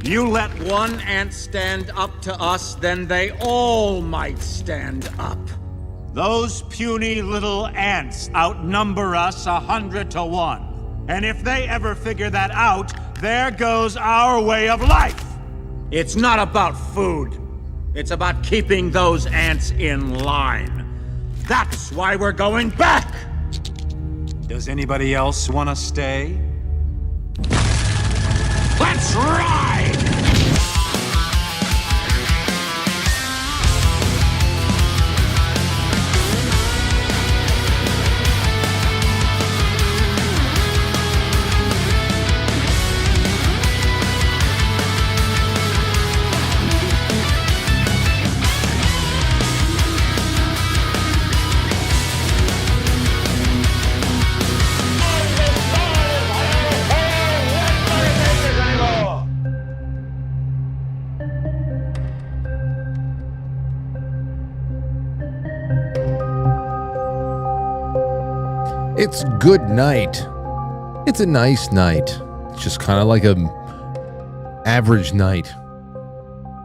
You let one ant stand up to us, then they all might stand up. Those puny little ants outnumber us 100 to 1. And if they ever figure that out, there goes our way of life. It's not about food. It's about keeping those ants in line. That's why we're going back. Does anybody else want to stay? Let's ride! It's good night. It's a nice night. It's just kind of like a average night.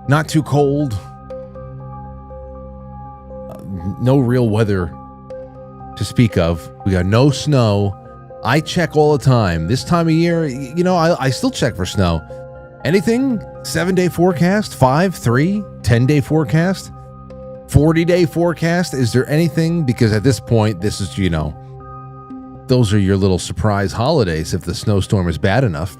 Not too cold. No real weather to speak of. We got no snow. I check all the time. This time of year, you know, I still check for snow. Anything? 7-day forecast? 5, 3, 10-day forecast? 40-day forecast? Is there anything? Because at this point, this is, you know, those are your little surprise holidays if the snowstorm is bad enough.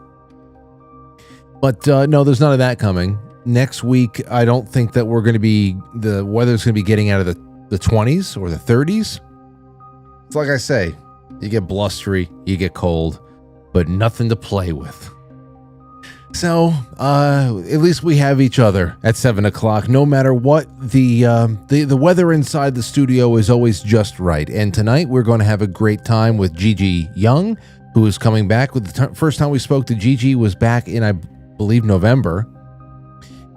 But no, there's none of that coming. Next week, I don't think that we're going to be, the weather's going to be getting out of the 20s or the 30s. It's like I say, you get blustery, you get cold, but nothing to play with. So, at least we have each other at 7 o'clock. No matter what, the weather inside the studio is always just right. And tonight we're going to have a great time with Gigi Young, who is coming back. With the first time we spoke to Gigi was back in, I believe, November,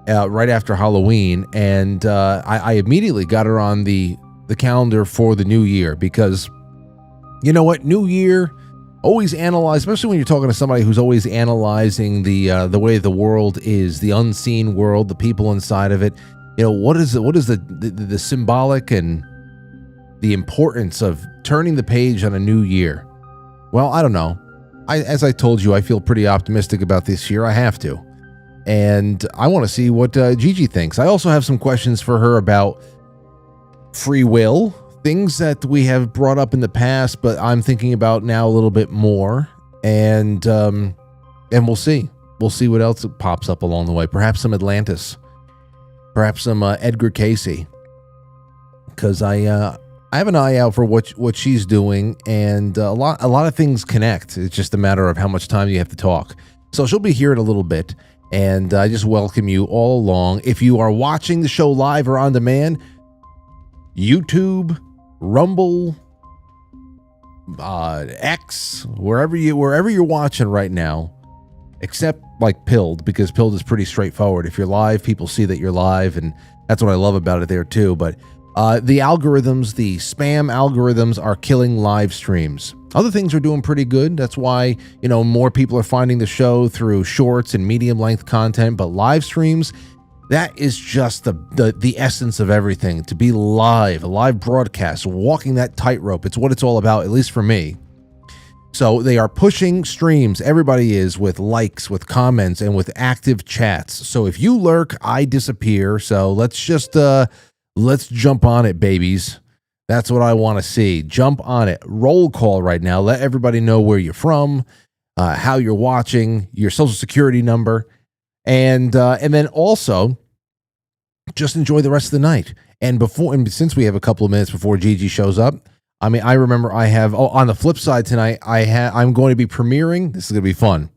right after Halloween. And I immediately got her on the calendar for the new year because, you know what, new year. Always analyze, especially when you're talking to somebody who's always analyzing the way the world is, the unseen world, the people inside of it. You know, what is the symbolic and the importance of turning the page on a new year? Well, I don't know. As I told you, I feel pretty optimistic about this year. I have to, and I want to see what Gigi thinks. I also have some questions for her about free will. Things that we have brought up in the past, but I'm thinking about now a little bit more, and we'll see. We'll see what else pops up along the way. Perhaps some Atlantis, perhaps some Edgar Casey, because I have an eye out for what she's doing, and a lot of things connect. It's just a matter of how much time you have to talk. So she'll be here in a little bit, and I just welcome you all along. If you are watching the show live or on demand, YouTube, Rumble, X, wherever you're watching right now, except like Pilled, because Pilled is pretty straightforward. If you're live, people see that you're live, and that's what I love about it there too. But the algorithms, the spam algorithms, are killing live streams. Other things are doing pretty good. That's why, you know, more people are finding the show through shorts and medium length content. But live streams, that is just the essence of everything. To be live, a live broadcast, walking that tightrope. It's what it's all about, at least for me. So they are pushing streams. Everybody is, with likes, with comments, and with active chats. So if you lurk, I disappear. So let's jump on it, babies. That's what I want to see. Jump on it. Roll call right now. Let everybody know where you're from, how you're watching, your social security number. And then also, just enjoy the rest of the night. And since we have a couple of minutes before Gigi shows up, I mean, I remember I have. Oh, on the flip side tonight, I'm going to be premiering. This is going to be fun.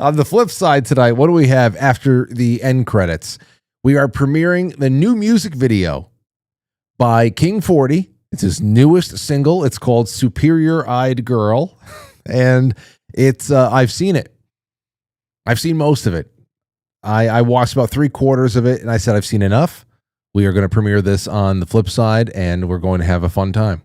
On the flip side tonight, what do we have after the end credits? We are premiering the new music video by King 40. It's his newest single. It's called "Superior Eyed Girl," and it's. I've seen it. I've seen most of it. I watched about 3/4 of it, and I said, I've seen enough. We are going to premiere this on the flip side, and we're going to have a fun time.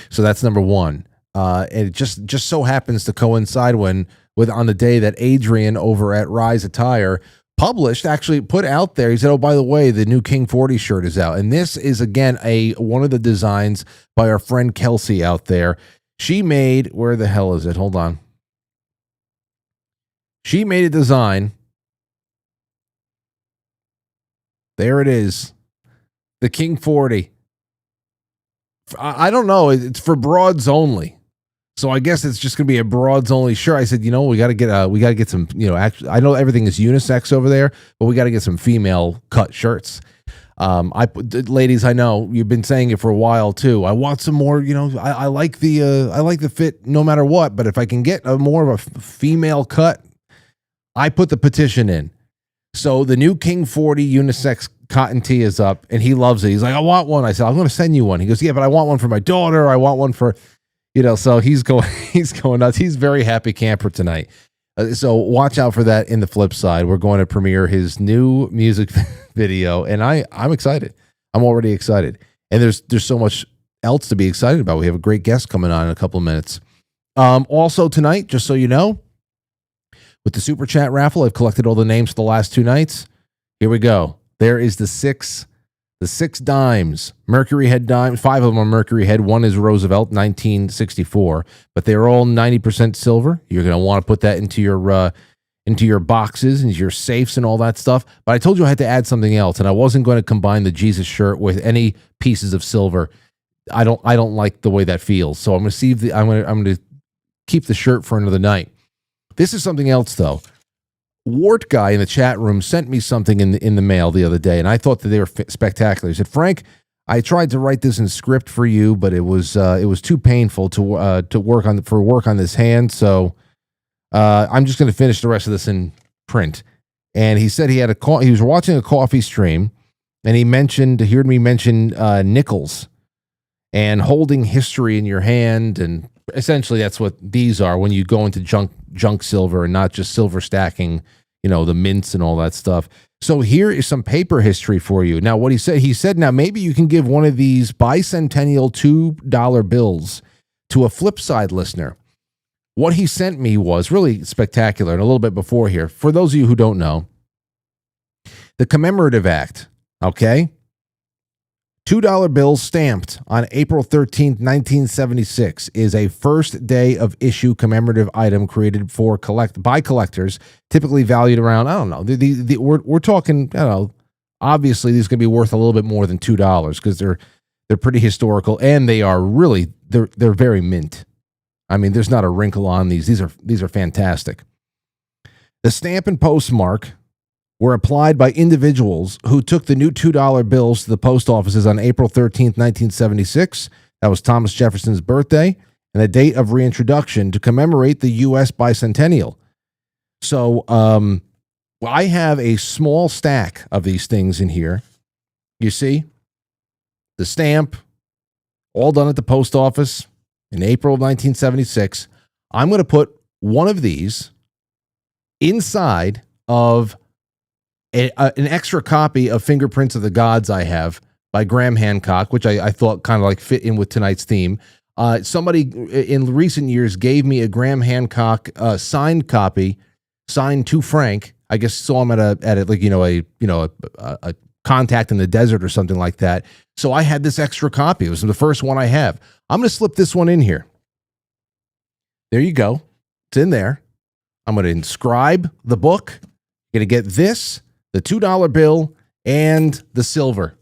So that's number one. And it just so happens to coincide when on the day that Adrian over at Rise Attire actually put out there. He said, oh, by the way, the new King 40 shirt is out. And this is, again, one of the designs by our friend Kelsey out there. She made, where the hell is it? Hold on. She made a design. There it is. The King 40. I don't know. It's for broads only. So I guess it's just going to be a broads only shirt. I said, we got to get some, actually, I know everything is unisex over there, but we got to get some female cut shirts. Ladies, I know you've been saying it for a while too. I want some more, I like the fit no matter what, but if I can get more of a female cut, I put the petition in. So the new King 40 unisex cotton tee is up, and he loves it. He's like, I want one. I said, I'm going to send you one. He goes, yeah, but I want one for my daughter. I want one for, so he's going nuts. He's very happy camper tonight. So watch out for that in the flip side. We're going to premiere his new music video, and I'm excited. I'm already excited. And there's so much else to be excited about. We have a great guest coming on in a couple of minutes. Also tonight, just so you know, with the Super Chat raffle, I've collected all the names for the last 2 nights. Here we go. There is the six dimes. Mercury Head dimes. 5 of them are Mercury Head. 1 is Roosevelt, 1964. But they're all 90% silver. You're going to want to put that into your boxes and your safes and all that stuff. But I told you I had to add something else, and I wasn't going to combine the Jesus shirt with any pieces of silver. I don't like the way that feels. So I'm going to see I'm going to keep the shirt for another night. This is something else, though. Wart Guy in the chat room sent me something in the mail the other day, and I thought that they were spectacular. He said, Frank, I tried to write this in script for you, but it was too painful to work on this hand, so I'm just going to finish the rest of this in print. And he said he was watching a coffee stream, and he heard me mention nickels and holding history in your hand, and essentially that's what these are when you go into junk silver and not just silver stacking, the mints and all that stuff. So here is some paper history for you. Now, what he said, now maybe you can give one of these bicentennial $2 bills to a Flipside listener. What he sent me was really spectacular, and a little bit before here. For those of you who don't know, the Commemorative Act, okay? $2 bills stamped on April 13th, 1976 is a first day of issue commemorative item created by collectors, typically valued around, I don't know, we're talking, I don't know, obviously these are going to be worth a little bit more than $2 because they're pretty historical, and they are really, they're very mint. I mean, there's not a wrinkle on these. These are fantastic. The stamp and postmark were applied by individuals who took the new $2 bills to the post offices on April 13th, 1976. That was Thomas Jefferson's birthday and the date of reintroduction to commemorate the U.S. bicentennial. So I have a small stack of these things in here. You see? The stamp, all done at the post office in April of 1976. I'm going to put one of these inside of an extra copy of Fingerprints of the Gods I have by Graham Hancock, which I thought kind of like fit in with tonight's theme. Somebody in recent years gave me a Graham Hancock signed copy, signed to Frank. I guess saw him at a contact in the desert or something like that. So I had this extra copy. It was the first one I have. I'm going to slip this one in here. There you go. It's in there. I'm going to inscribe the book. You're going to get this, the $2 bill, and the silver.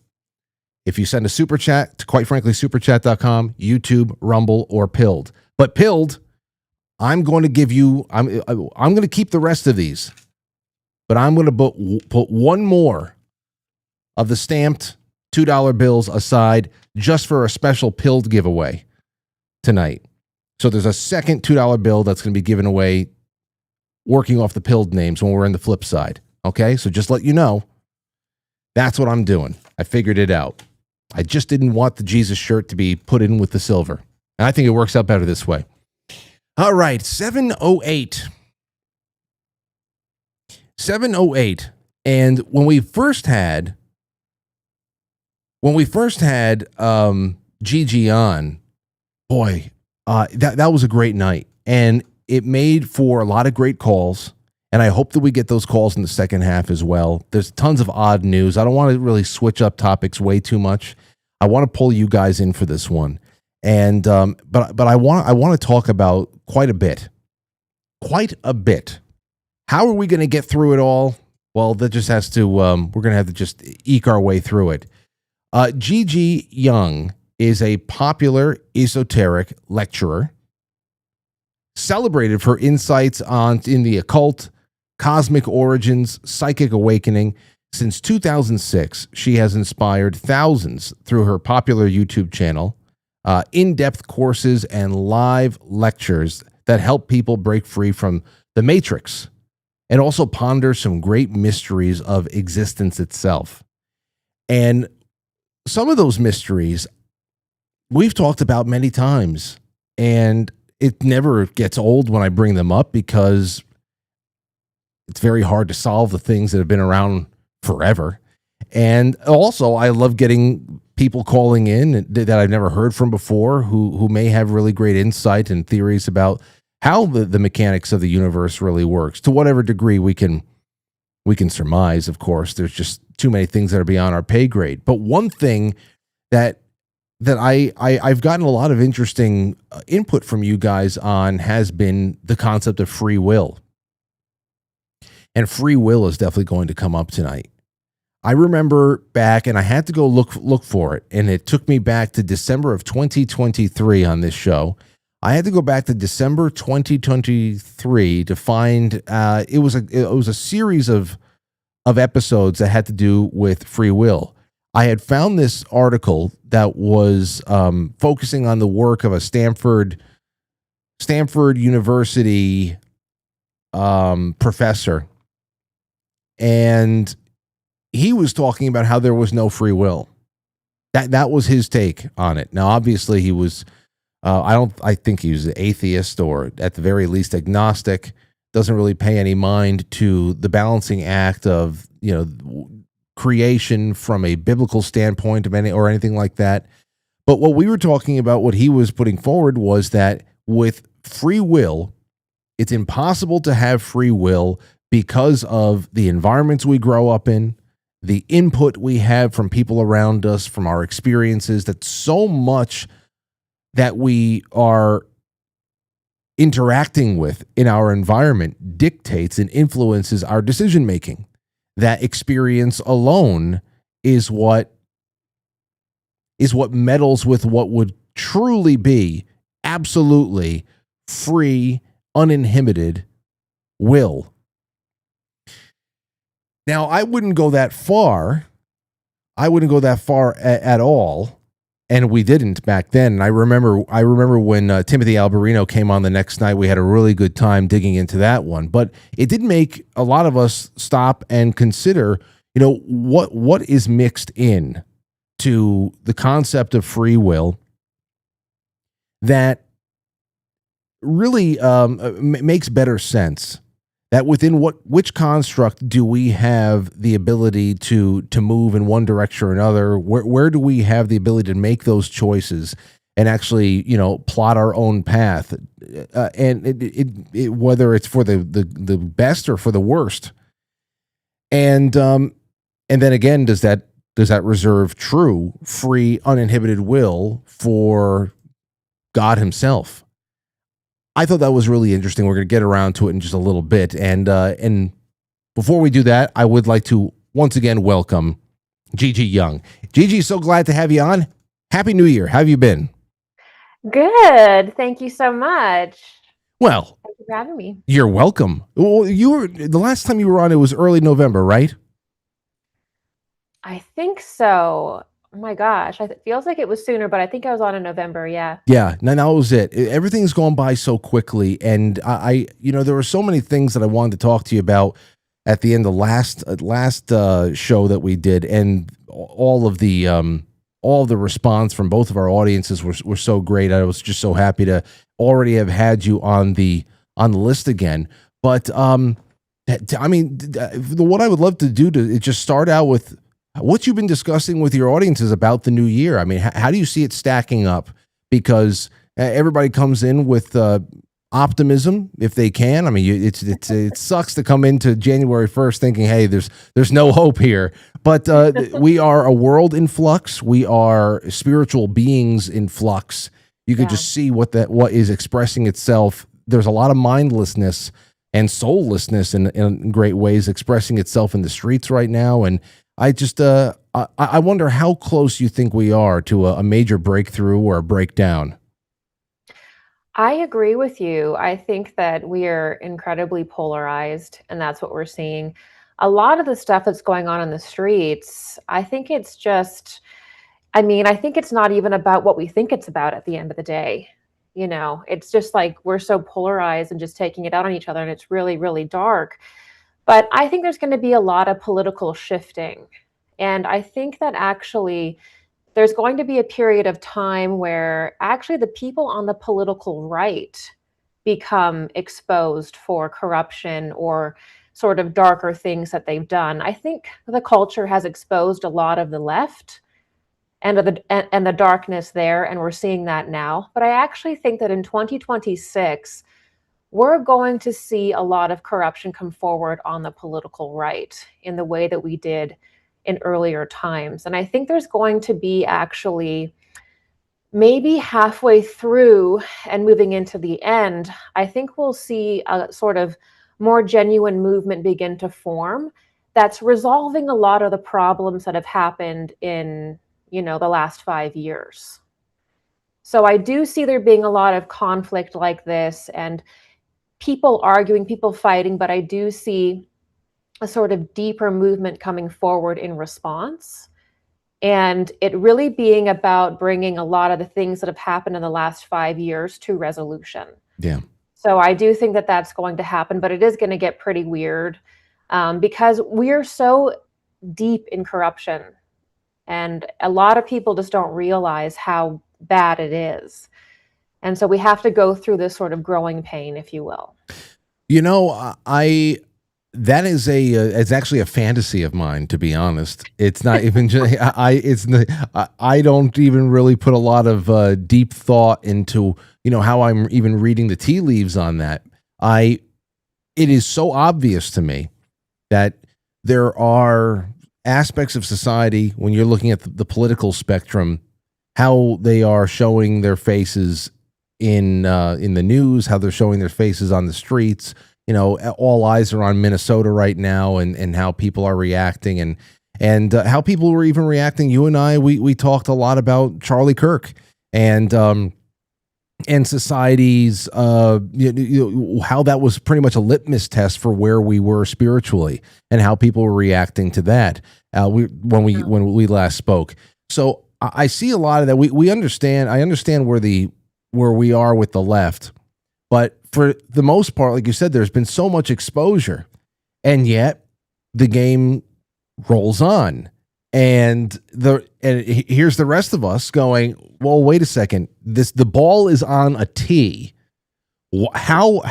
If you send a super chat to quitefranklysuperchat.com, YouTube, Rumble, or Pilled. But Pilled, I'm going to give you, I'm going to keep the rest of these, but I'm going to put one more of the stamped $2 bills aside just for a special Pilled giveaway tonight. So there's a second $2 bill that's going to be given away working off the Pilled names when we're in the flip side. Okay, so just let you know, that's what I'm doing. I figured it out. I just didn't want the Jesus shirt to be put in with the silver. And I think it works out better this way. All right, 7:08. 7:08. And when we first had Gigi on, boy, that was a great night. And it made for a lot of great calls, and I hope that we get those calls in the second half as well. There's tons of odd news. I don't want to really switch up topics way too much. I want to pull you guys in for this one, and but I want to talk about quite a bit. How are we going to get through it all? Well, that just has to. We're going to have to just eke our way through it. Gigi Young is a popular esoteric lecturer, celebrated for insights in the occult, cosmic origins, psychic awakening. Since 2006, she has inspired thousands through her popular YouTube channel, in-depth courses, and live lectures that help people break free from the matrix and also ponder some great mysteries of existence itself. And some of those mysteries we've talked about many times, and it never gets old when I bring them up because it's very hard to solve the things that have been around forever. And also, I love getting people calling in that I've never heard from before who may have really great insight and theories about how the mechanics of the universe really works. To whatever degree we can surmise, of course. There's just too many things that are beyond our pay grade. But one thing that I've gotten a lot of interesting input from you guys on has been the concept of free will. And free will is definitely going to come up tonight. I remember back, and I had to go look for it, and it took me back to December of 2023 on this show. I had to go back to December 2023 to find it was a series of episodes that had to do with free will. I had found this article that was focusing on the work of a Stanford University professor, and he was talking about how there was no free will. That was his take on it. Now, obviously, he was. I think he was an atheist, or at the very least agnostic. Doesn't really pay any mind to the balancing act of creation from a biblical standpoint or anything like that. But what we were talking about, what he was putting forward, was that with free will, it's impossible to have free will because of the environments we grow up in, the input we have from people around us, from our experiences, that so much that we are interacting with in our environment dictates and influences our decision making. That experience alone is what meddles with what would truly be absolutely free, uninhibited will. Now, I wouldn't go that far. At all. And we didn't back then. And I remember when Timothy Alberino came on the next night, we had a really good time digging into that one. But it did make a lot of us stop and consider, what is mixed in to the concept of free will that really makes better sense. That within which construct do we have the ability to move in one direction or another? Where do we have the ability to make those choices and actually, plot our own path? And it whether it's for the best or for the worst. And then again, does that reserve true, free, uninhibited will for God himself? I thought that was really interesting. We're going to get around to it in just a little bit. And before we do that, I would like to once again welcome Gigi Young. Gigi, so glad to have you on. Happy New Year. How have you been? Good. Thank you so much. Well, thank you for having me. You're welcome. Well, the last time you were on, it was early November, right? I think so. Oh my gosh. It feels like it was sooner, but I think I was on in November. Yeah. Yeah. No, that was it. Everything's gone by so quickly. And I there were so many things that I wanted to talk to you about at the end of last show that we did. And all of the response from both of our audiences were so great. I was just so happy to already have had you on the list again. But what I would love to do is just start out with what you've been discussing with your audiences about the new year. I mean, how do you see it stacking up? Because everybody comes in with optimism if they can. I mean, it sucks to come into January 1st thinking, hey, there's no hope here. But we are a world in flux. We are spiritual beings in flux. You could just see what is expressing itself. There's a lot of mindlessness and soullessness in great ways expressing itself in the streets right now. And I just I wonder how close you think we are to a major breakthrough or a breakdown. I agree with you. I think that we are incredibly polarized, and that's what we're seeing. A lot of the stuff that's going on in the streets, I think it's just, I mean, I think it's not even about what we think it's about at the end of the day. You know, it's just like we're so polarized and just taking it out on each other, and it's really, really dark. But I think there's going to be a lot of political shifting. And I think that actually there's going to be a period of time where actually the people on the political right become exposed for corruption or sort of darker things that they've done. I think the culture has exposed a lot of the left and the darkness there, and we're seeing that now. But I actually think that in 2026, we're going to see a lot of corruption come forward on the political right in the way that we did in earlier times. And I think there's going to be actually maybe halfway through and moving into the end, I think we'll see a sort of more genuine movement begin to form that's resolving a lot of the problems that have happened in, you know, the last 5 years. So I do see there being a lot of conflict like this and people arguing, people fighting, but I do see a sort of deeper movement coming forward in response. And it really being about bringing a lot of the things that have happened in the last 5 years to resolution. Yeah. So I do think that that's going to happen, but it is going to get pretty weird because we're so deep in corruption. And a lot of people just don't realize how bad it is. And so we have to go through this sort of growing pain, if you will. You know, that is it's actually a fantasy of mine, to be honest. It's not even just, I don't even really put a lot of deep thought into, you know, how I'm even reading the tea leaves on that. It is so obvious to me that there are aspects of society when you're looking at the political spectrum, how they are showing their faces in the news, how they're showing their faces on the streets. You know, all eyes are on Minnesota right now, and how people are reacting, and how people were even reacting. You and I, we talked a lot about Charlie Kirk and society's how that was pretty much a litmus test for where we were spiritually and how people were reacting to that. When we last spoke, so I see a lot of that. We understand. I understand where we are with the left. But for the most part, like you said, there's been so much exposure, and yet the game rolls on. And here's the rest of us going, well, wait a second. The ball is on a tee. How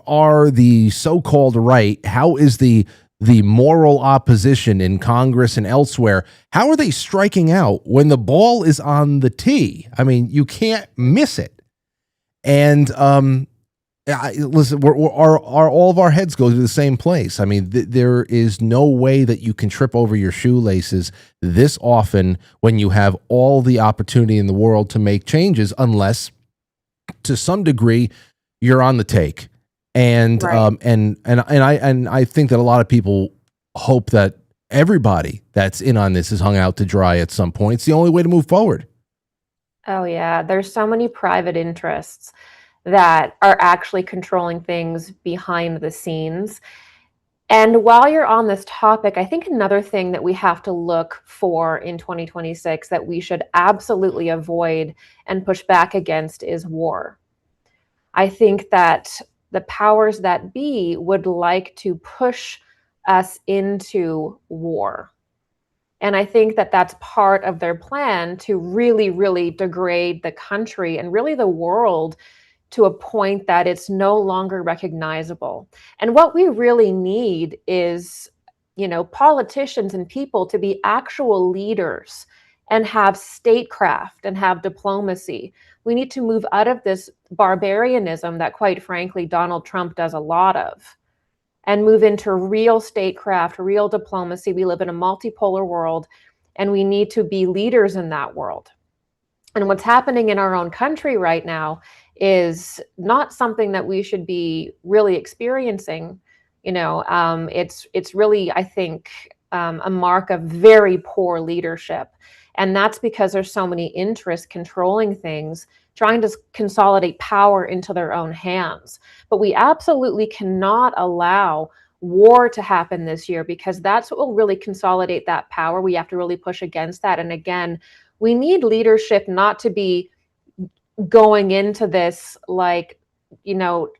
are the so-called right? How is the moral opposition in Congress and elsewhere? How are they striking out when the ball is on the tee? I mean, you can't miss it. And listen, all of our heads go to the same place. I mean, there is no way that you can trip over your shoelaces this often when you have all the opportunity in the world to make changes, unless, to some degree, you're on the take. And right. And I think that a lot of people hope that everybody that's in on this is hung out to dry at some point. It's the only way to move forward. Oh yeah, there's so many private interests that are actually controlling things behind the scenes. And while you're on this topic, I think another thing that we have to look for in 2026 that we should absolutely avoid and push back against is war. I think that the powers that be would like to push us into war. And I think that that's part of their plan to really, really degrade the country and really the world to a point that it's no longer recognizable. And what we really need is, you know, politicians and people to be actual leaders and have statecraft and have diplomacy. We need to move out of this barbarianism that, quite frankly, Donald Trump does a lot of, and move into real statecraft, real diplomacy. We live in a multipolar world, and we need to be leaders in that world. And what's happening in our own country right now is not something that we should be really experiencing. It's really, I think, a mark of very poor leadership. And that's because there's so many interests controlling things, trying to consolidate power into their own hands. But we absolutely cannot allow war to happen this year, because that's what will really consolidate that power. We have to really push against that. And again, we need leadership not to be going into this like,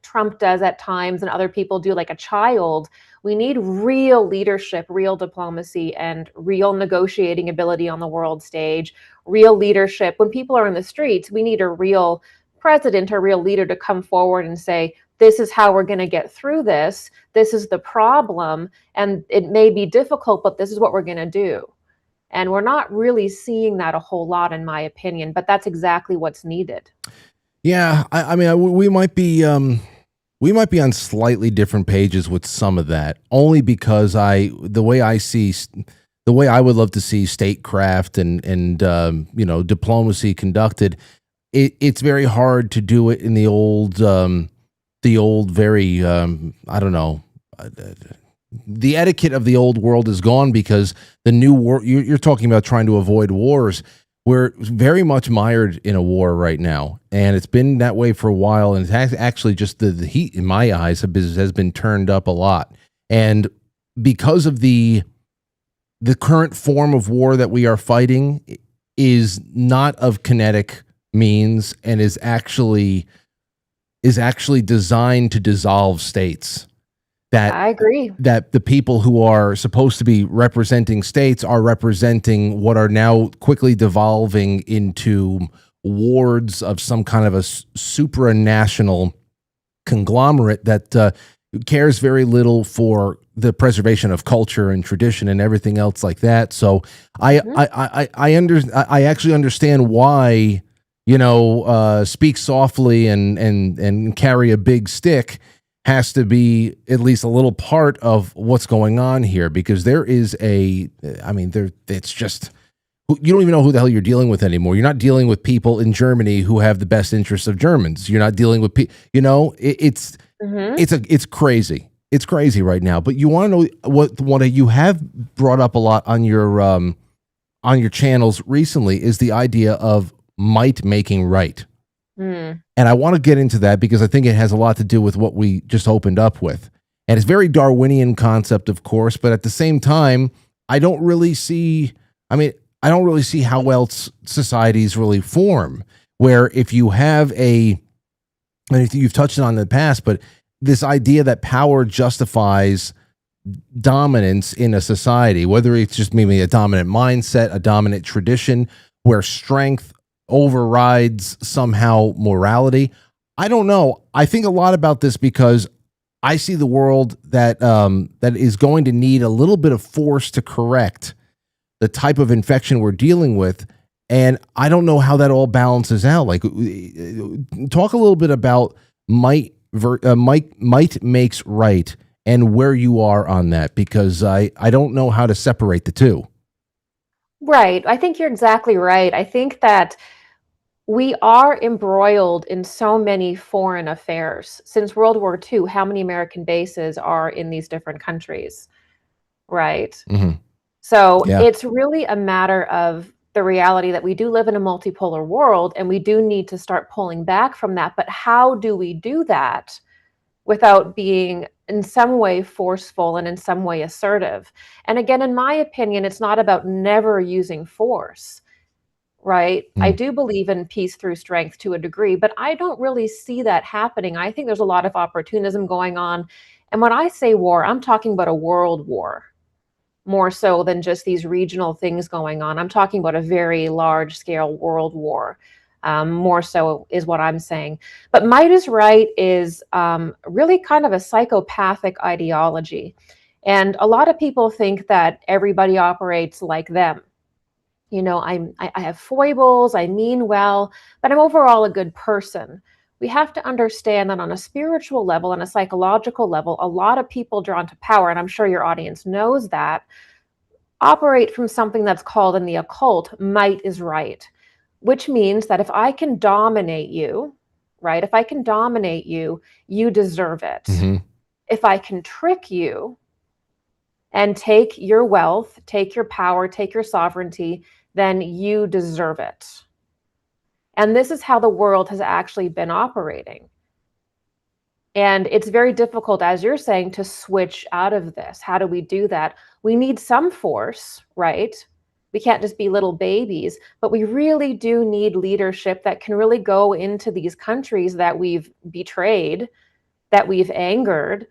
Trump does at times and other people do, like a child. We need real leadership, real diplomacy, and real negotiating ability on the world stage, real leadership. When people are in the streets, we need a real president, a real leader to come forward and say, this is how we're going to get through this. This is the problem. And it may be difficult, but this is what we're going to do. And we're not really seeing that a whole lot, in my opinion, but that's exactly what's needed. Yeah, I mean, we might be on slightly different pages with some of that, only because the way I would love to see statecraft and diplomacy conducted, it's very hard to do it in the old very I don't know. The etiquette of the old world is gone, because the new war, you're talking about trying to avoid wars. We're very much mired in a war right now, and it's been that way for a while. And it's actually just the heat in my eyes has been turned up a lot. And because of the current form of war that we are fighting is not of kinetic means, and is actually designed to dissolve states. That I agree. That the people who are supposed to be representing states are representing what are now quickly devolving into wards of some kind of a supranational conglomerate that cares very little for the preservation of culture and tradition and everything else like that. So I actually understand why, speak softly and carry a big stick has to be at least a little part of what's going on here, because it's just, you don't even know who the hell you're dealing with anymore. You're not dealing with people in Germany who have the best interests of Germans. You're not dealing with it's crazy. It's crazy right now. But you want to know what you have brought up a lot on your channels recently is the idea of might making right. And I want to get into that because I think it has a lot to do with what we just opened up with. And it's a very Darwinian concept, of course, but at the same time, I don't really see how else societies really form, where if you have you've touched on in the past, but this idea that power justifies dominance in a society, whether it's just maybe a dominant mindset, a dominant tradition, where strength overrides somehow morality. I don't know. I think a lot about this because I see the world that is going to need a little bit of force to correct the type of infection we're dealing with, and I don't know how that all balances out. Like, talk a little bit about might makes right and where you are on that, because I don't know how to separate the two. Right. I think you're exactly right. I think that we are embroiled in so many foreign affairs. Since World War II, how many American bases are in these different countries? Right. Mm-hmm. So it's really a matter of the reality that we do live in a multipolar world, and we do need to start pulling back from that. But how do we do that without being in some way forceful and in some way assertive? And again, in my opinion, it's not about never using force. Right. I do believe in peace through strength to a degree, but I don't really see that happening. I think there's a lot of opportunism going on. And when I say war, I'm talking about a world war, more so than just these regional things going on. I'm talking about a very large scale world war. More so is what I'm saying. But might is right is really kind of a psychopathic ideology. And a lot of people think that everybody operates like them. I have foibles, I mean well, but I'm overall a good person. we have to understand that on a spiritual level and a psychological level, a lot of people drawn to power, and I'm sure your audience knows that, operate from something that's called in the occult, might is right, which means that if I can dominate you, right? If I can dominate you, you deserve it. Mm-hmm. If I can trick you and take your wealth, take your power, take your sovereignty, then you deserve it. And this is how the world has actually been operating. And it's very difficult, as you're saying, to switch out of this. How do we do that? We need some force, right? We can't just be little babies, but we really do need leadership that can really go into these countries that we've betrayed, that we've angered,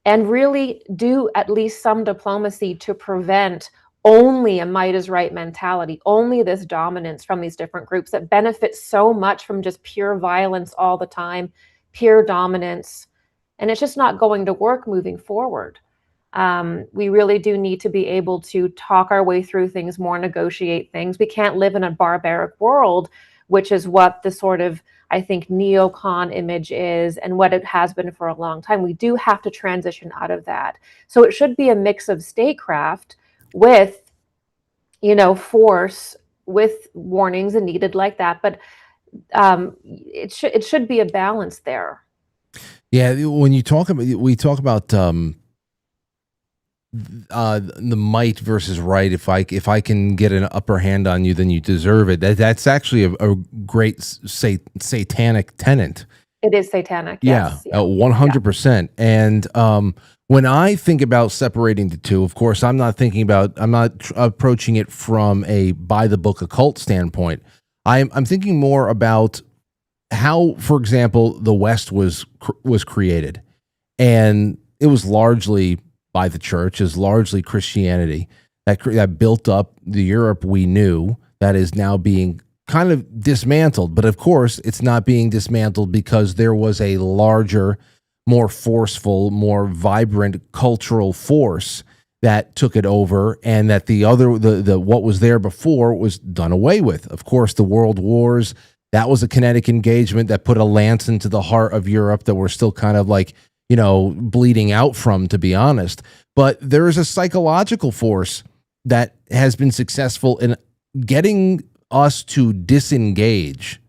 and really do at least some diplomacy to prevent only a might is right mentality, only this dominance from these different groups that benefit so much from just pure violence all the time, pure dominance. And it's just not going to work moving forward. We really do need to be able to talk our way through things more, negotiate things. We can't live in a barbaric world, which is what the sort of, I think, neocon image is and what it has been for a long time. We do have to transition out of that. So it should be a mix of statecraft with, force, with warnings and needed like that. But it should be a balance there. Yeah, when we talk about the might versus right. If I can get an upper hand on you, then you deserve it. That's actually a great satanic tenet. It is satanic. Yeah, Yes. 100%. And when I think about separating the two, of course, I'm not approaching it from a by the book occult standpoint. I'm thinking more about how, for example, the West was created, and it was largely by the church, is largely Christianity that built up the Europe we knew, that is now being kind of dismantled. But of course, it's not being dismantled because there was a larger, more forceful, more vibrant cultural force that took it over, and that the what was there before was done away with. Of course, the world wars, that was a kinetic engagement that put a lance into the heart of Europe that we're still kind of like, bleeding out from, to be honest. But there is a psychological force that has been successful in getting us to disengage,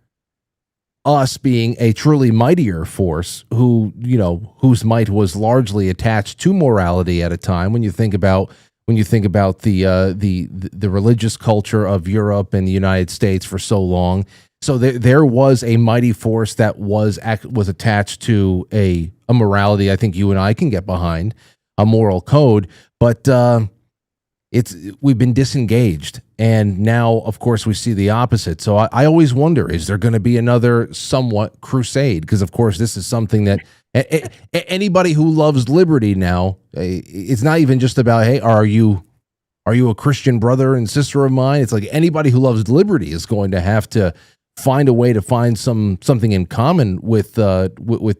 us being a truly mightier force whose might was largely attached to morality at a time. When you think about the religious culture of Europe and the United States for so long. So there was a mighty force that was attached to a morality I think you and I can get behind, a moral code, but we've been disengaged, and now, of course, we see the opposite. So I always wonder, is there going to be another somewhat crusade? Because, of course, this is something that anybody who loves liberty now, it's not even just about, hey, are you a Christian brother and sister of mine? It's like anybody who loves liberty is going to have to find a way to find something in common with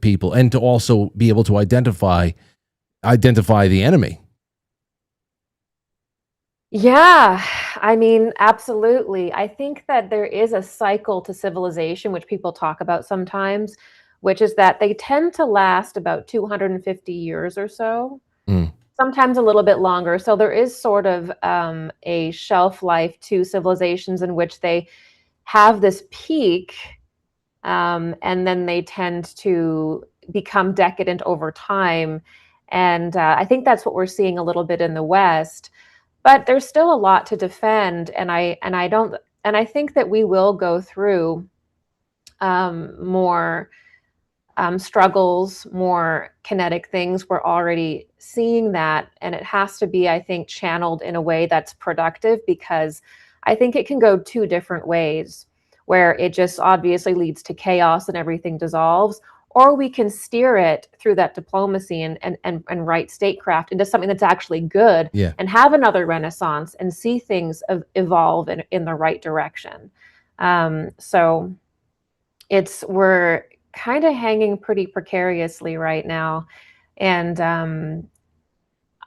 people, and to also be able to identify the enemy. Yeah, I mean, absolutely. I think that there is a cycle to civilization, which people talk about sometimes, which is that they tend to last about 250 years or so, sometimes a little bit longer. So there is sort of a shelf life to civilizations in which they have this peak, and then they tend to become decadent over time. And I think that's what we're seeing a little bit in the West. But there's still a lot to defend, and I think that we will go through more struggles, more kinetic things. We're already seeing that, and it has to be, I think, channeled in a way that's productive, because I think it can go two different ways, where it just obviously leads to chaos and everything dissolves, or we can steer it through that diplomacy and right statecraft into something that's actually good, and have another renaissance and see things evolve in the right direction. So we're kind of hanging pretty precariously right now. And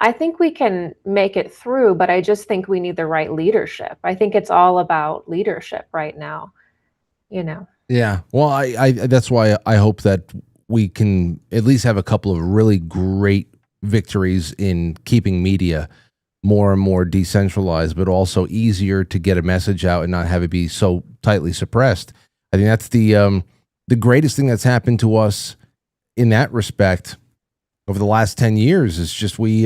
I think we can make it through, but I just think we need the right leadership. I think it's all about leadership right now, Yeah. Well, I that's why I hope that we can at least have a couple of really great victories in keeping media more and more decentralized, but also easier to get a message out and not have it be so tightly suppressed. I think that's the greatest thing that's happened to us in that respect over the last 10 years is just we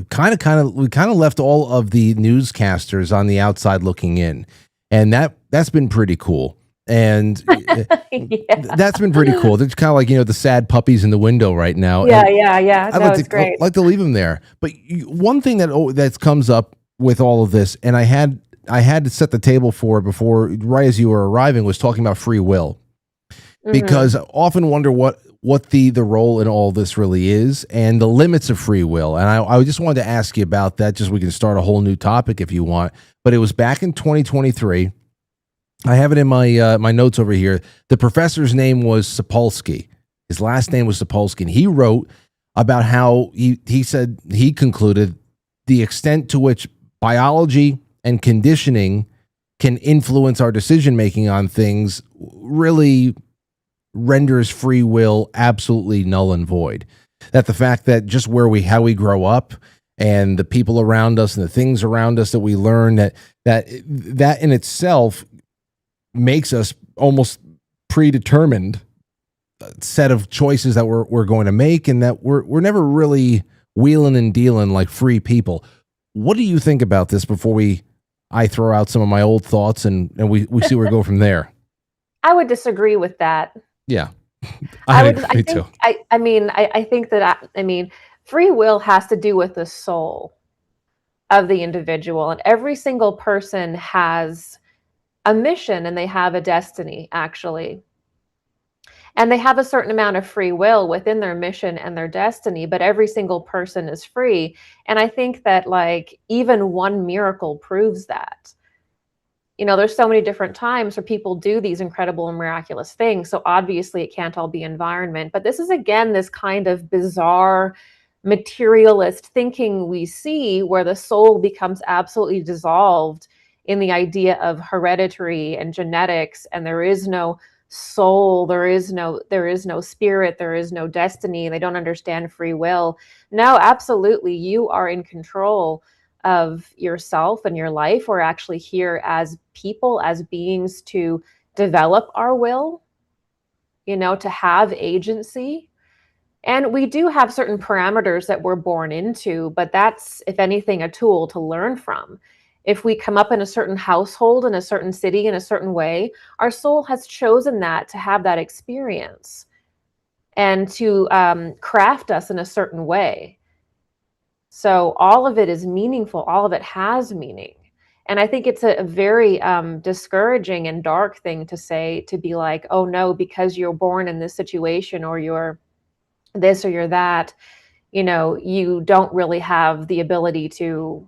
kind of left all of the newscasters on the outside looking in, and that's been pretty cool. And Yeah. that's been pretty cool. They're kind of like, the sad puppies in the window right now. Yeah, And yeah. I'd No, it's great. like to leave them there. But one thing that comes up with all of this, and I had to set the table for it before, right as you were arriving, was talking about free will, because I often wonder what the role in all this really is and the limits of free will. And I just wanted to ask you about that, just so we can start a whole new topic if you want. But it was back in 2023. I have it in my my notes over here. The professor's name was Sapolsky. His last name was Sapolsky. And he wrote about how he said he concluded the extent to which biology and conditioning can influence our decision making on things really renders free will absolutely null and void. That the fact that just how we grow up and the people around us and the things around us that we learn, that in itself makes us almost predetermined set of choices that we're going to make, and that we're never really wheeling and dealing like free people. What do you think about this before I throw out some of my old thoughts and we see where we go from there? I would disagree with that. Yeah. I agree too. I think that free will has to do with the soul of the individual, and every single person has a mission and they have a destiny, actually. And they have a certain amount of free will within their mission and their destiny, but every single person is free. And I think that even one miracle proves that. There's so many different times where people do these incredible and miraculous things. So obviously it can't all be environment, but this is again, this kind of bizarre materialist thinking we see where the soul becomes absolutely dissolved in the idea of hereditary and genetics, and there is no soul, there is no spirit, there is no destiny. They don't understand free will. No, absolutely, you are in control of yourself and your life. We're actually here as people, as beings, to develop our will, to have agency. And we do have certain parameters that we're born into, but that's, if anything, a tool to learn from. If we come up in a certain household, in a certain city, in a certain way, our soul has chosen that to have that experience and to craft us in a certain way. So all of it is meaningful. All of it has meaning. And I think it's a very discouraging and dark thing to say, to be like, oh no, because you're born in this situation, or you're this or you're that, you don't really have the ability to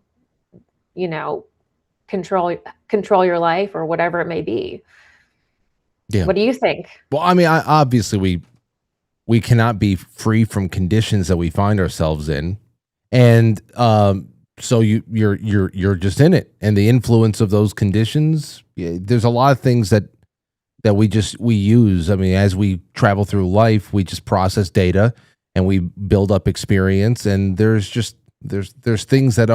control your life, or whatever it may be. Yeah. What do you think? Well, obviously we cannot be free from conditions that we find ourselves in, and so you're just in it, and the influence of those conditions. There's a lot of things that we use. As we travel through life, we just process data and we build up experience, and there's things that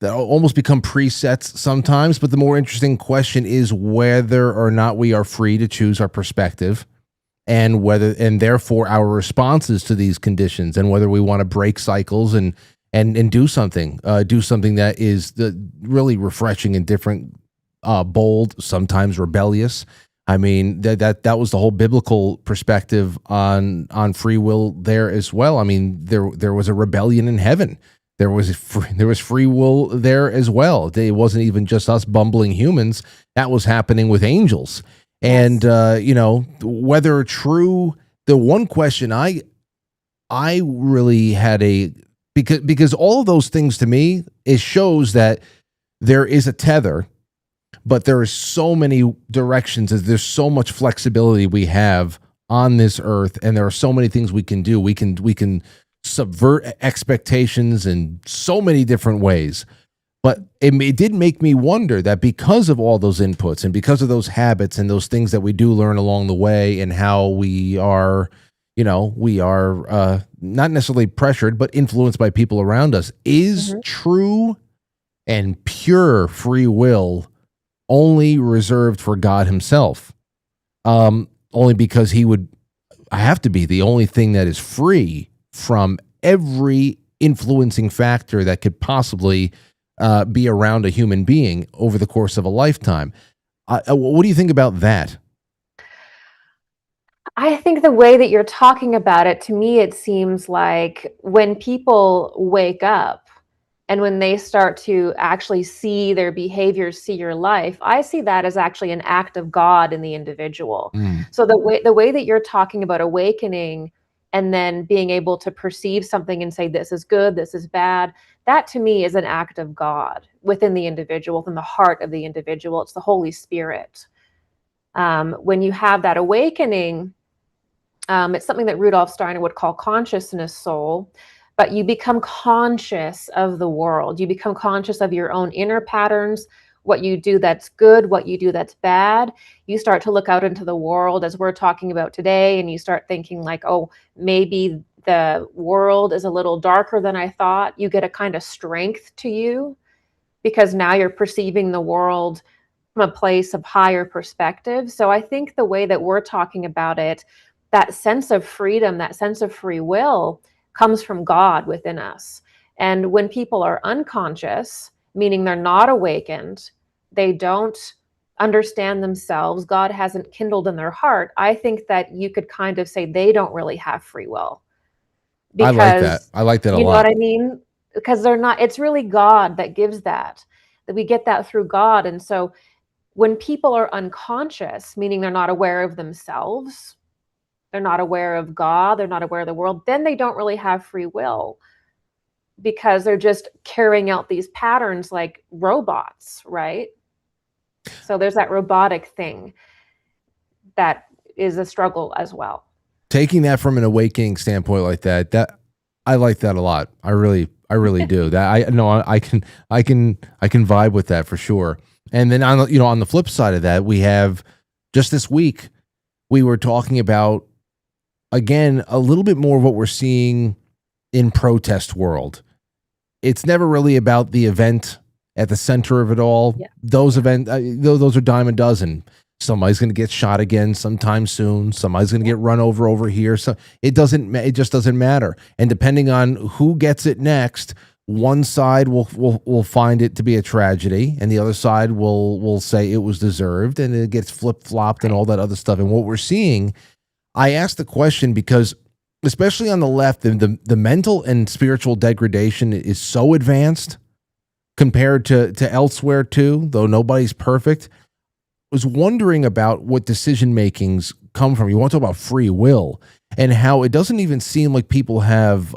almost become presets sometimes. But the more interesting question is whether or not we are free to choose our perspective, and therefore our responses to these conditions, and whether we want to break cycles and do something that is really refreshing and different, bold, sometimes rebellious. That was the whole biblical perspective on free will there as well. There was a rebellion in heaven. There was free will there as well. It wasn't even just us bumbling humans. That was happening with angels. Yes. And whether true, the one question I really had because all of those things to me, it shows that there is a tether, but there is so many directions, as there's so much flexibility we have on this earth, and there are so many things we can do. We can subvert expectations in so many different ways. But it did make me wonder that because of all those inputs and because of those habits and those things that we do learn along the way and how we are, not necessarily pressured, but influenced by people around us, is true and pure free will only reserved for God himself? Only because he would have to be the only thing that is free from every influencing factor that could possibly be around a human being over the course of a lifetime. What do you think about that? I think the way that you're talking about it, to me, it seems like when people wake up and when they start to actually see their behaviors, see your life, I see that as actually an act of God in the individual. So the way that you're talking about awakening and then being able to perceive something and say, this is good, this is bad, that to me is an act of God within the individual, within the heart of the individual. It's the Holy Spirit. When you have that awakening, it's something that Rudolf Steiner would call consciousness soul, but you become conscious of the world. You become conscious of your own inner patterns, what you do that's good, what you do that's bad. You start to look out into the world as we're talking about today, and you start thinking like, oh, maybe the world is a little darker than I thought. You get a kind of strength to you because now you're perceiving the world from a place of higher perspective. So I think the way that we're talking about it, that sense of freedom, that sense of free will comes from God within us. And when people are unconscious, meaning they're not awakened, they don't understand themselves, God hasn't kindled in their heart, I think that you could kind of say they don't really have free will. Because, I like that. I like that a lot. You know what I mean? Because they're not, it's really God that gives that we get that through God. And so when people are unconscious, meaning they're not aware of themselves, they're not aware of God, they're not aware of the world, then they don't really have free will because they're just carrying out these patterns like robots, right? So there's that robotic thing that is a struggle as well. Taking that from an awakening standpoint like that I like that a lot. I really do. That I can vibe with that for sure. And then on the flip side of that, we have just this week we were talking about again a little bit more of what we're seeing in protest world. It's never really about the event at the center of it all. Yeah. Those events, those are dime a dozen. Somebody's going to get shot again sometime soon. Somebody's going to get run over here. So it just doesn't matter. And depending on who gets it next, one side will find it to be a tragedy, and the other side will say it was deserved, and it gets flip-flopped and all that other stuff. And what we're seeing, I asked the question because, especially on the left, the mental and spiritual degradation is so advanced compared to elsewhere too, though nobody's perfect. Was wondering about what decision makings come from. You want to talk about free will and how it doesn't even seem like people have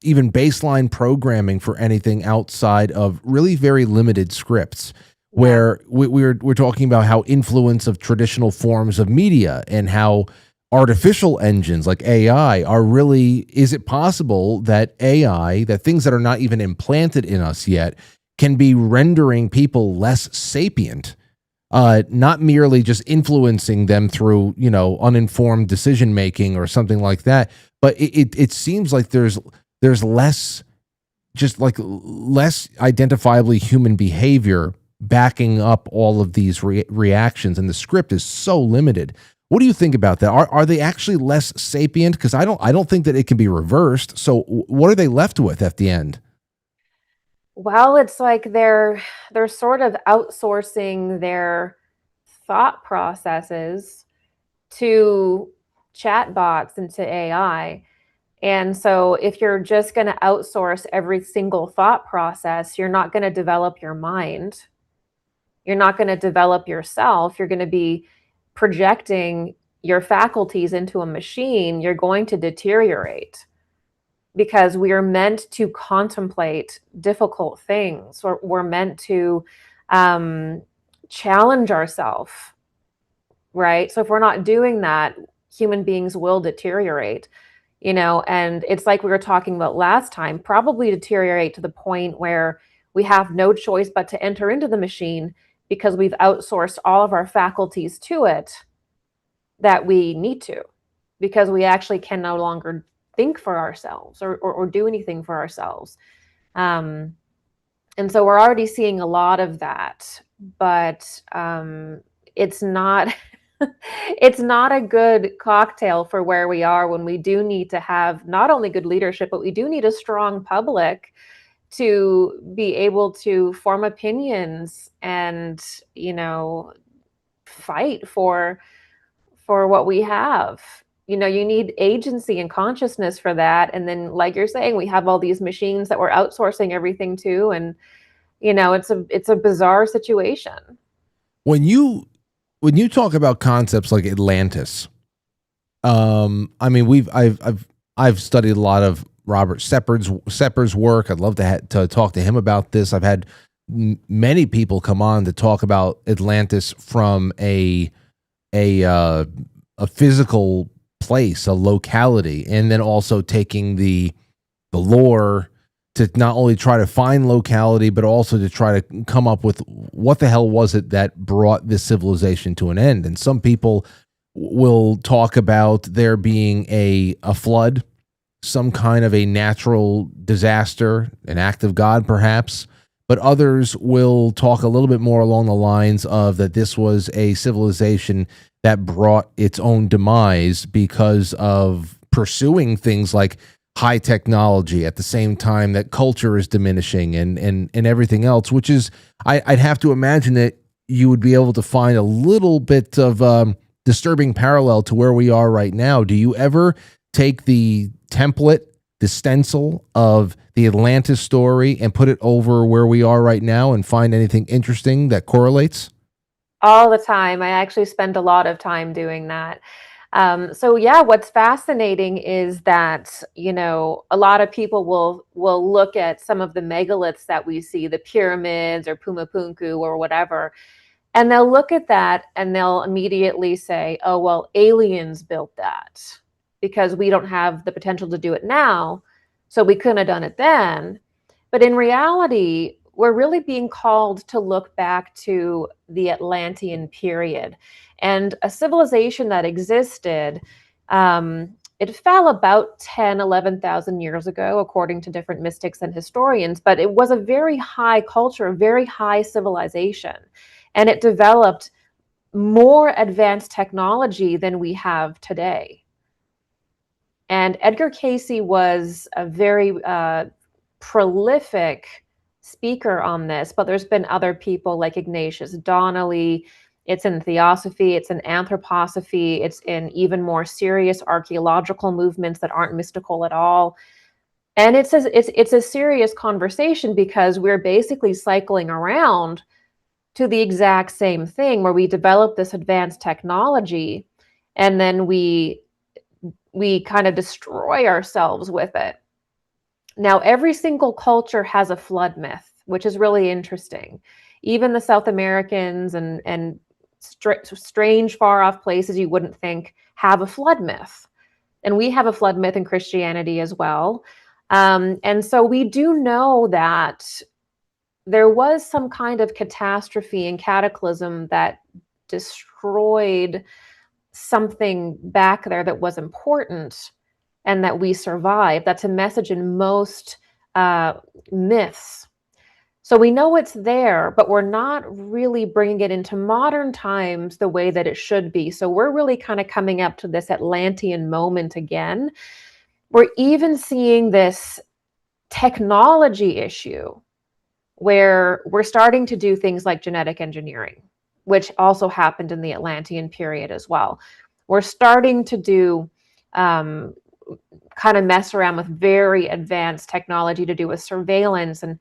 even baseline programming for anything outside of really very limited scripts. Where we're talking about how influence of traditional forms of media and how artificial engines like AI are really, is it possible that AI, that things that are not even implanted in us yet, can be rendering people less sapient? Not merely just influencing them through, uninformed decision making or something like that, but it seems like there's less, just like less identifiably human behavior backing up all of these reactions, and the script is so limited. What do you think about that? Are they actually less sapient? Because I don't think that it can be reversed. So what are they left with at the end? Well, it's like they're sort of outsourcing their thought processes to chatbots and to AI. And so if you're just going to outsource every single thought process, you're not going to develop your mind. You're not going to develop yourself. You're going to be projecting your faculties into a machine. You're going to deteriorate. Because we are meant to contemplate difficult things, or we're meant to challenge ourselves, right? So if we're not doing that, human beings will deteriorate, and it's like we were talking about last time, probably deteriorate to the point where we have no choice but to enter into the machine because we've outsourced all of our faculties to it that we need to, because we actually can no longer think for ourselves or do anything for ourselves. And so we're already seeing a lot of that, but it's not it's not a good cocktail for where we are when we do need to have not only good leadership, but we do need a strong public to be able to form opinions and, fight for what we have. You need agency and consciousness for that. And then, like you're saying, we have all these machines that we're outsourcing everything to, and it's a bizarre situation. When you talk about concepts like Atlantis, I mean, I've studied a lot of Robert Sepper's work. I'd love to talk to him about this. I've had many people come on to talk about Atlantis from a physical place, a locality, and then also taking the lore to not only try to find locality, but also to try to come up with what the hell was it that brought this civilization to an end. And some people will talk about there being a flood, some kind of a natural disaster, an act of God perhaps, but others will talk a little bit more along the lines of that this was a civilization that brought its own demise because of pursuing things like high technology at the same time that culture is diminishing and everything else, which is, I'd have to imagine that you would be able to find a little bit of disturbing parallel to where we are right now. Do you ever take the template, the stencil of the Atlantis story and put it over where we are right now and find anything interesting that correlates? All the time. I actually spend a lot of time doing that. So yeah, what's fascinating is that, a lot of people will look at some of the megaliths that we see, the pyramids or Pumapunku or whatever, and they'll look at that and they'll immediately say, oh, well, aliens built that because we don't have the potential to do it now, so we couldn't have done it then. But in reality, we're really being called to look back to the Atlantean period and a civilization that existed. It fell about 10, 11,000 years ago, according to different mystics and historians, but it was a very high culture, a very high civilization, and it developed more advanced technology than we have today. And Edgar Cayce was a very prolific speaker on this, but there's been other people like Ignatius Donnelly. It's in theosophy, it's in anthroposophy, it's in even more serious archaeological movements that aren't mystical at all. And it's a serious conversation because we're basically cycling around to the exact same thing where we develop this advanced technology and then we kind of destroy ourselves with it. Now, every single culture has a flood myth, which is really interesting. Even the South Americans and strange, far-off places you wouldn't think have a flood myth. And we have a flood myth in Christianity as well. And so we do know that there was some kind of catastrophe and cataclysm that destroyed something back there that was important and that we survived. That's a message in most myths. So we know it's there, but we're not really bringing it into modern times the way that it should be. So we're really kind of coming up to this Atlantean moment again. We're even seeing this technology issue where we're starting to do things like genetic engineering, which also happened in the Atlantean period as well. We're starting to do kind of mess around with very advanced technology to do with surveillance and,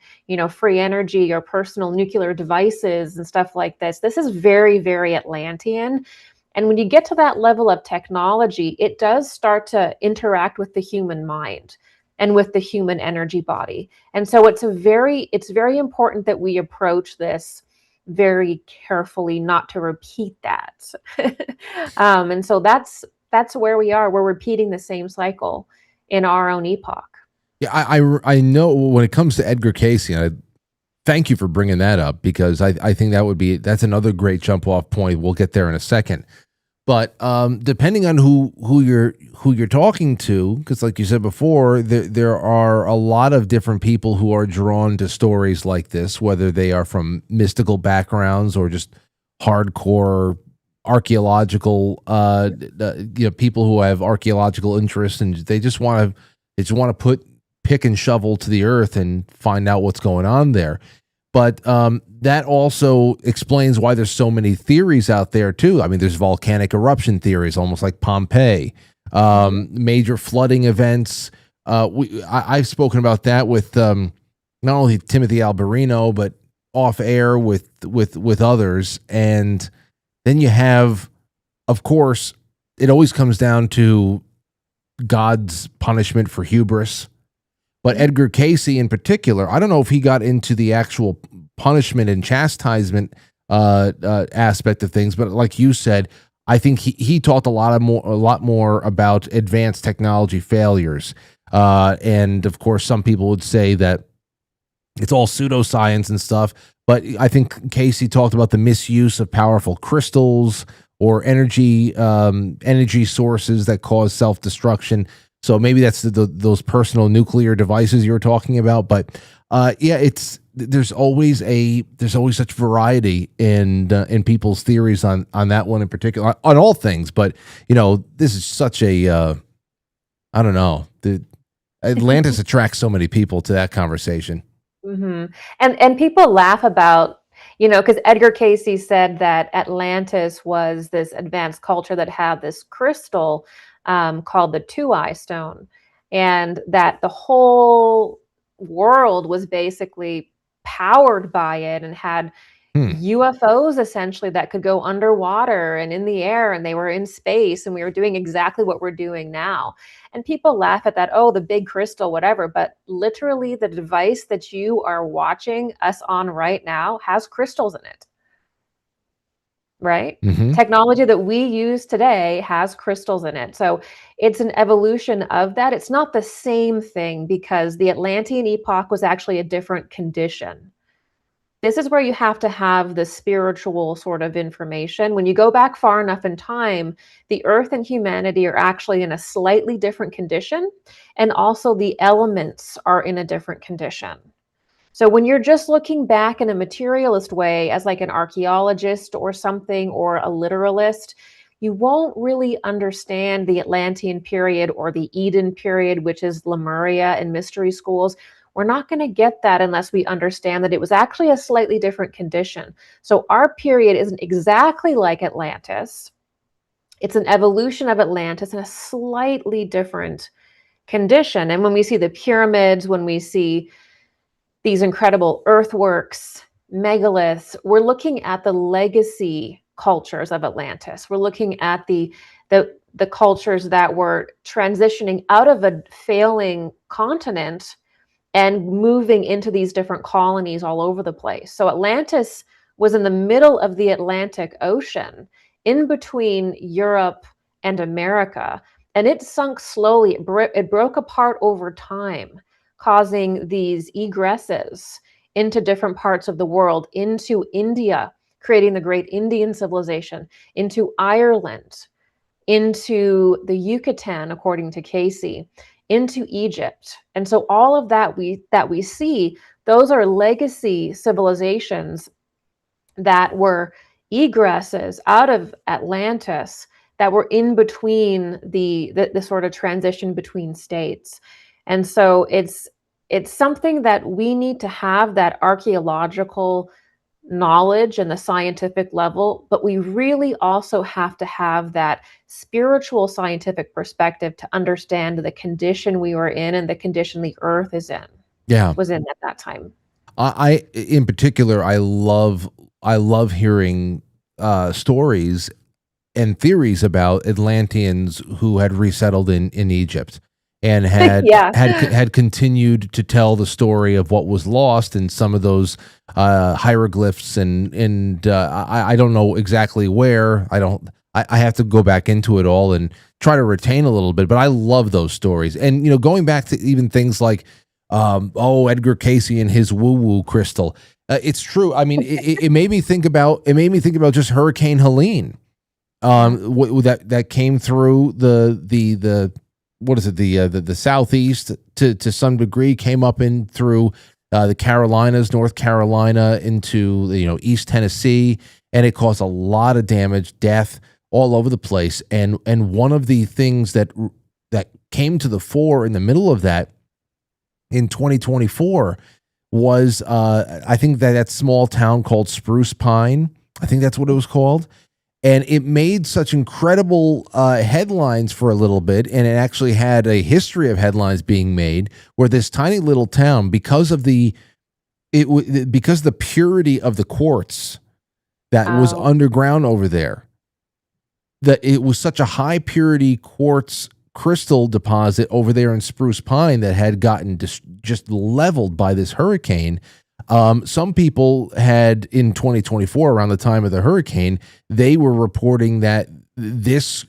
free energy or personal nuclear devices and stuff like this. This is very, very Atlantean. And when you get to that level of technology, it does start to interact with the human mind and with the human energy body. And so it's very important that we approach this very carefully, not to repeat that. And so that's where we are. We're repeating the same cycle in our own epoch. Yeah, I know when it comes to Edgar Cayce, Thank you for bringing that up, because I think that's another great jump off point. We'll get there in a second. But depending on who you're talking to, because like you said before, there are a lot of different people who are drawn to stories like this, whether they are from mystical backgrounds or just hardcore archaeological, people who have archaeological interests, and they just want to pick and shovel to the earth and find out what's going on there. But that also explains why there's so many theories out there too. I mean, there's volcanic eruption theories, almost like Pompeii, major flooding events. I've spoken about that with not only Timothy Alberino, but off air with others. And then you have, of course, it always comes down to God's punishment for hubris. But Edgar Cayce in particular, I don't know if he got into the actual punishment and chastisement aspect of things, but like you said, I think he talked a lot more about advanced technology failures. And of course, some people would say that it's all pseudoscience and stuff. But I think Cayce talked about the misuse of powerful crystals or energy sources that cause self-destruction. So maybe that's those personal nuclear devices you were talking about. But there's always such variety in people's theories on that one in particular, on all things. But this is such a I don't know. The Atlantis attracts so many people to that conversation. Mm-hmm. And people laugh about, because Edgar Cayce said that Atlantis was this advanced culture that had this crystal called the Two-Eye Stone, and that the whole world was basically powered by it and had UFOs essentially that could go underwater and in the air, and they were in space, and we were doing exactly what we're doing now. And people laugh at that, oh, the big crystal, whatever, but literally the device that you are watching us on right now has crystals in it. Right? Mm-hmm. Technology that we use today has crystals in it. So it's an evolution of that. It's not the same thing, because the Atlantean epoch was actually a different condition. This is where you have to have the spiritual sort of information. When you go back far enough in time, the earth and humanity are actually in a slightly different condition. And also the elements are in a different condition. So when you're just looking back in a materialist way as like an archaeologist or something, or a literalist, you won't really understand the Atlantean period or the Eden period, which is Lemuria in mystery schools. We're not going to get that unless we understand that it was actually a slightly different condition. So our period isn't exactly like Atlantis. It's an evolution of Atlantis in a slightly different condition. And when we see the pyramids, when we see these incredible earthworks, megaliths, we're looking at the legacy cultures of Atlantis. We're looking at the cultures that were transitioning out of a failing continent and moving into these different colonies all over the place. So Atlantis was in the middle of the Atlantic Ocean, in between Europe and America, and it sunk slowly. It broke apart over time, causing these egresses into different parts of the world, into India, creating the great Indian civilization, into Ireland, into the Yucatan, according to Cayce, into Egypt. And so all of that we see, those are legacy civilizations that were egresses out of Atlantis, that were in between the sort of transition between states. And so it's something that we need to have, that archaeological knowledge and the scientific level, but we really also have to have that spiritual scientific perspective to understand the condition we were in and the condition the earth was in at that time. I in particular, I love hearing stories and theories about Atlanteans who had resettled in Egypt and had continued to tell the story of what was lost in some of those hieroglyphs, and I don't know exactly where. I have to go back into it all and try to retain a little bit, but I love those stories. And going back to even things like Edgar Casey and his woo-woo crystal. It's true. I mean, it made me think about just Hurricane Helene. That came through the what is it, the southeast to some degree, came up in through the Carolinas, North Carolina, into East Tennessee, and it caused a lot of damage, death all over the place. And one of the things that came to the fore in the middle of that in 2024 was I think that small town called Spruce Pine. I think that's what it was called. And it made such incredible headlines for a little bit, and it actually had a history of headlines being made where this tiny little town, because of the purity of the quartz that was underground over there, that it was such a high purity quartz crystal deposit over there in Spruce Pine that had gotten just leveled by this hurricane. Some people had, in 2024, around the time of the hurricane, they were reporting that this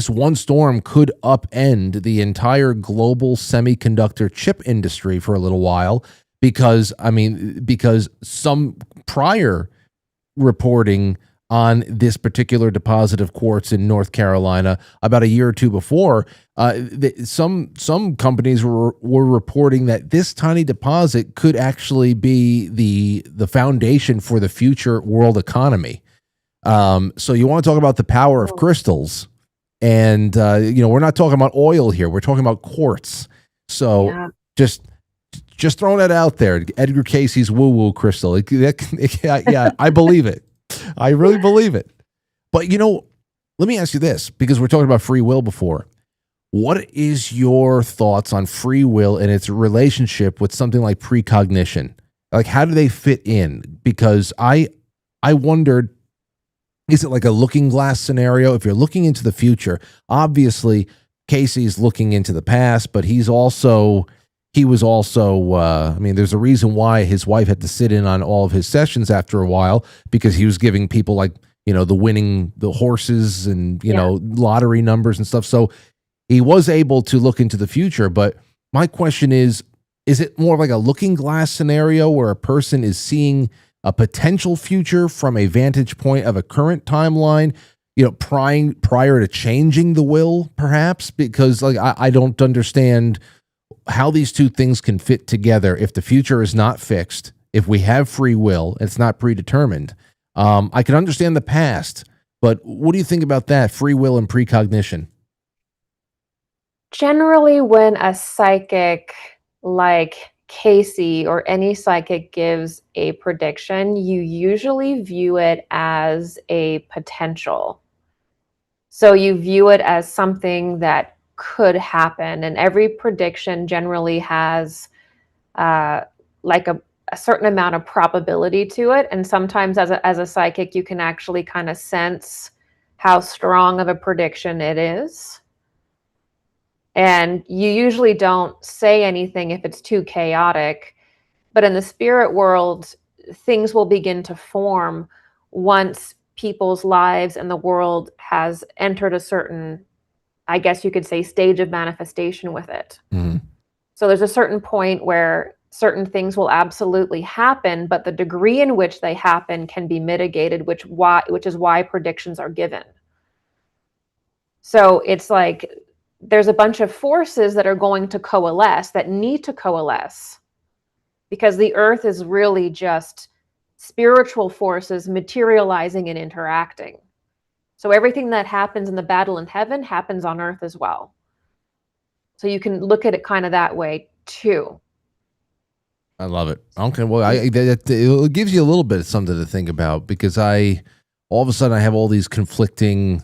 one storm could upend the entire global semiconductor chip industry for a little while, because some prior reporting on this particular deposit of quartz in North Carolina about a year or two before, some companies were reporting that this tiny deposit could actually be the foundation for the future world economy. So you want to talk about the power of crystals, and we're not talking about oil here; we're talking about quartz. So just throwing that out there, Edgar Casey's woo-woo crystal. I believe it. I really believe it. But, let me ask you this, because we're talking about free will before. What is your thoughts on free will and its relationship with something like precognition? Like, how do they fit in? Because I wondered, is it like a looking glass scenario? If you're looking into the future, obviously Casey's looking into the past, but he was also, there's a reason why his wife had to sit in on all of his sessions after a while, because he was giving people the horses and, lottery numbers and stuff. So he was able to look into the future. But my question is it more like a looking glass scenario where a person is seeing a potential future from a vantage point of a current timeline, prior to changing the will, perhaps? Because I don't understand how these two things can fit together if the future is not fixed, if we have free will, it's not predetermined. I can understand the past, but what do you think about that, free will and precognition? Generally, when a psychic like Casey or any psychic gives a prediction, you usually view it as a potential. So you view it as something that could happen, and every prediction generally has like a certain amount of probability to it. And sometimes as a psychic, you can actually kind of sense how strong of a prediction it is. And you usually don't say anything if it's too chaotic, but in the spirit world, things will begin to form once people's lives and the world has entered a certain, I guess you could say, stage of manifestation with it. Mm-hmm. So there's a certain point where certain things will absolutely happen, but the degree in which they happen can be mitigated, which is why predictions are given. So it's like there's a bunch of forces that are going to coalesce, that need to coalesce, because the earth is really just spiritual forces materializing and interacting. So everything that happens in the battle in heaven happens on earth as well. So you can look at it kind of that way too. I love it. Okay, well, it gives you a little bit of something to think about, because all of a sudden I have all these conflicting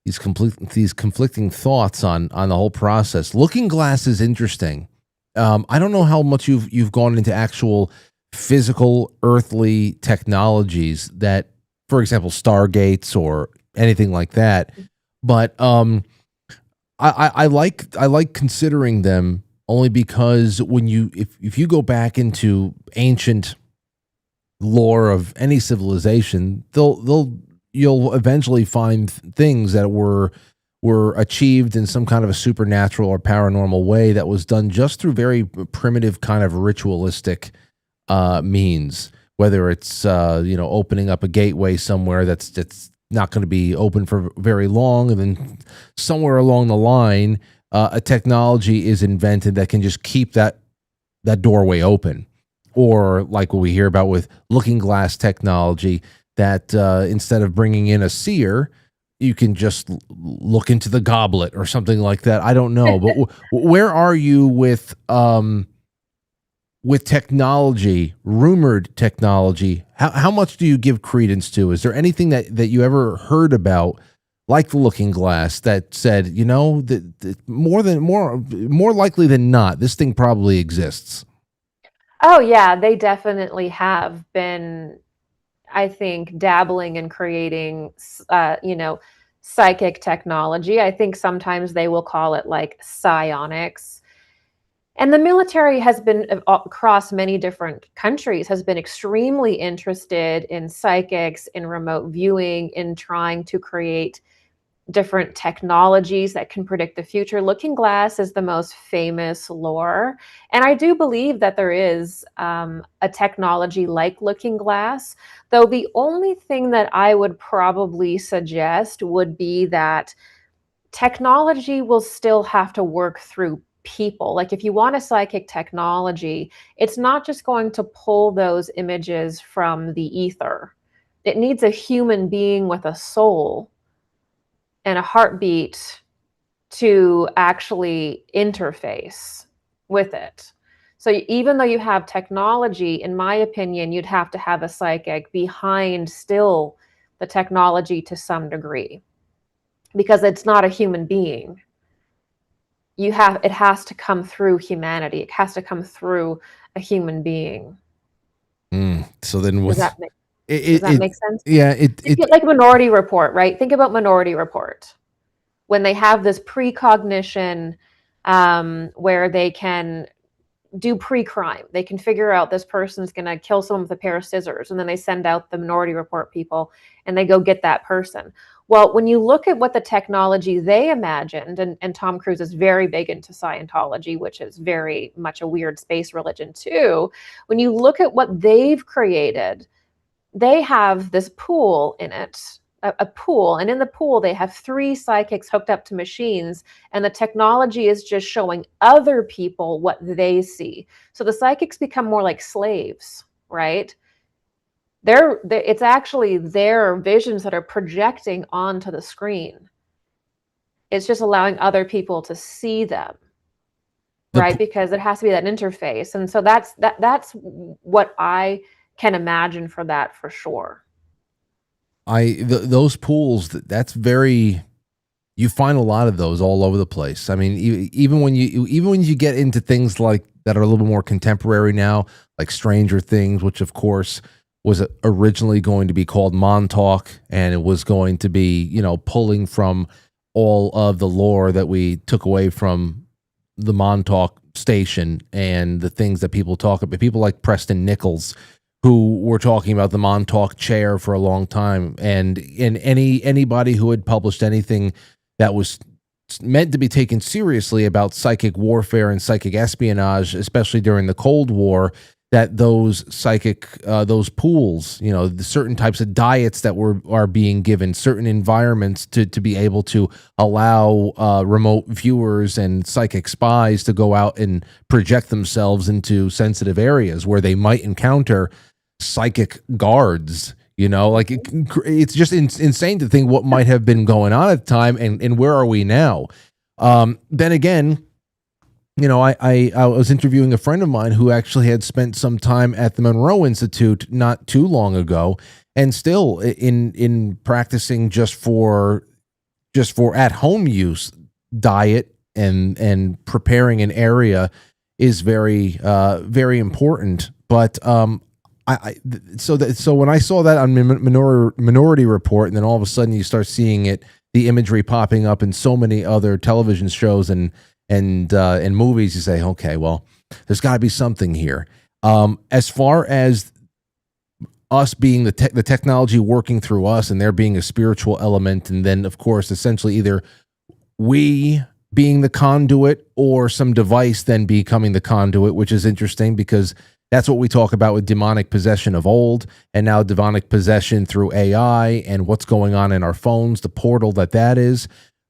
thoughts on the whole process. Looking glass is interesting. I don't know how much you've gone into actual physical earthly technologies that, for example, stargates or anything like that, but I like considering them, only because when if you go back into ancient lore of any civilization, you'll eventually find things that were were achieved in some kind of a supernatural or paranormal way that was done just through very primitive kind of ritualistic means, whether it's opening up a gateway somewhere that's not going to be open for very long, and then somewhere along the line a technology is invented that can just keep that doorway open. Or like what we hear about with looking glass technology, that instead of bringing in a seer, you can just look into the goblet or something like that. I don't know, but where are you with technology, rumored technology? How much do you give credence to? Is there anything that you ever heard about, like the looking glass, that said, that more likely than not, this thing probably exists? Oh yeah, they definitely have been, I think, dabbling in creating, psychic technology. I think sometimes they will call it like psionics. And the military has been, across many different countries, has been extremely interested in psychics, in remote viewing, in trying to create different technologies that can predict the future. Looking glass is the most famous lore. And I do believe that there is a technology like looking glass, though the only thing that I would probably suggest would be that technology will still have to work through people. Like if you want a psychic technology, it's not just going to pull those images from the ether. It needs a human being with a soul and a heartbeat to actually interface with it. So even though you have technology, in my opinion, you'd have to have a psychic behind still the technology to some degree, because it's not a human being. It has to come through humanity. It has to come through a human being. So then Does that make sense? Yeah. Like Minority Report, right? Think about Minority Report. When they have this precognition, where they can do pre-crime. They can figure out this person's going to kill someone with a pair of scissors, and then they send out the Minority Report people and they go get that person. Well, when you look at what the technology they imagined, and Tom Cruise is very big into Scientology, which is very much a weird space religion too. When you look at what they've created, they have this pool in it, a pool, and in the pool they have 3 psychics hooked up to machines, and the technology is just showing other people what they see. So the psychics become more like slaves, right? It's actually their visions that are projecting onto the screen. It's just allowing other people to see them, right? Because it has to be that interface. And so that's what I can imagine for that, for sure. Those pools, that's very, you find a lot of those all over the place. I mean, even when you get into things like that are a little bit more contemporary now, like Stranger Things, which of course was originally going to be called Montauk, and it was going to be, pulling from all of the lore that we took away from the Montauk station and the things that people talk about. People like Preston Nichols, who were talking about the Montauk chair for a long time, and anybody who had published anything that was meant to be taken seriously about psychic warfare and psychic espionage, especially during the Cold War, that those those pools, the certain types of diets that are being given, certain environments to be able to allow remote viewers and psychic spies to go out and project themselves into sensitive areas where they might encounter psychic guards. It's just insane to think what might have been going on at the time, and where are we now? Then again, I was interviewing a friend of mine who actually had spent some time at the Monroe Institute not too long ago, and still in practicing just for at home use, diet and preparing an area is very very important. But so when I saw that on Minority Report, and then all of a sudden you start seeing the imagery popping up in so many other television shows and movies, you say, okay, well, there's got to be something here. As far as us being the technology working through us, and there being a spiritual element, and then of course essentially either we being the conduit or some device then becoming the conduit, which is interesting because that's what we talk about with demonic possession of old, and now demonic possession through AI and what's going on in our phones, the portal that is.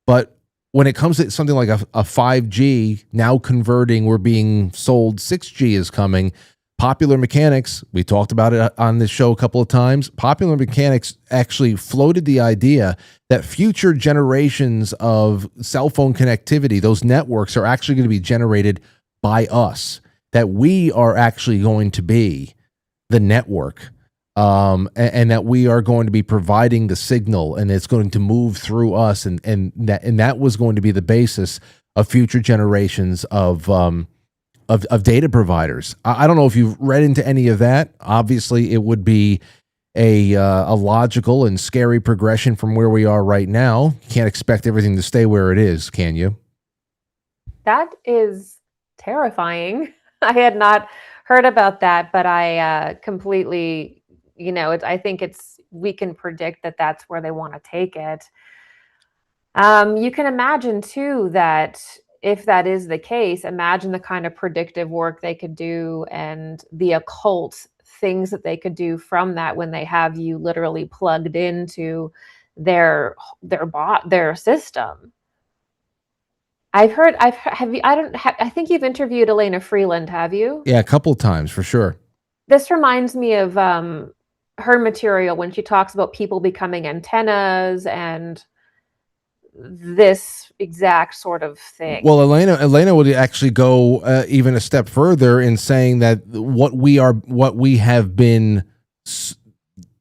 But when it comes to something like a 5G, now converting, we're being sold 6G is coming. Popular Mechanics, we talked about it on this show a couple of times. Popular Mechanics actually floated the idea that future generations of cell phone connectivity, those networks are actually going to be generated by us, that we are actually going to be the network, and that we are going to be providing the signal, and it's going to move through us, and that was going to be the basis of future generations of data providers. I don't know if you've read into any of that. Obviously, it would be a logical and scary progression from where we are right now. You can't expect everything to stay where it is, can you? That is terrifying. I had not heard about that, but I completely, I think we can predict that that's where they want to take it. You can imagine too that if that is the case, imagine the kind of predictive work they could do and the occult things that they could do from that when they have you literally plugged into their system. I think you've interviewed Elena Freeland, have you? Yeah, a couple of times for sure. This reminds me of her material when she talks about people becoming antennas and this exact sort of thing. Well, Elena would actually go even a step further in saying that what we have been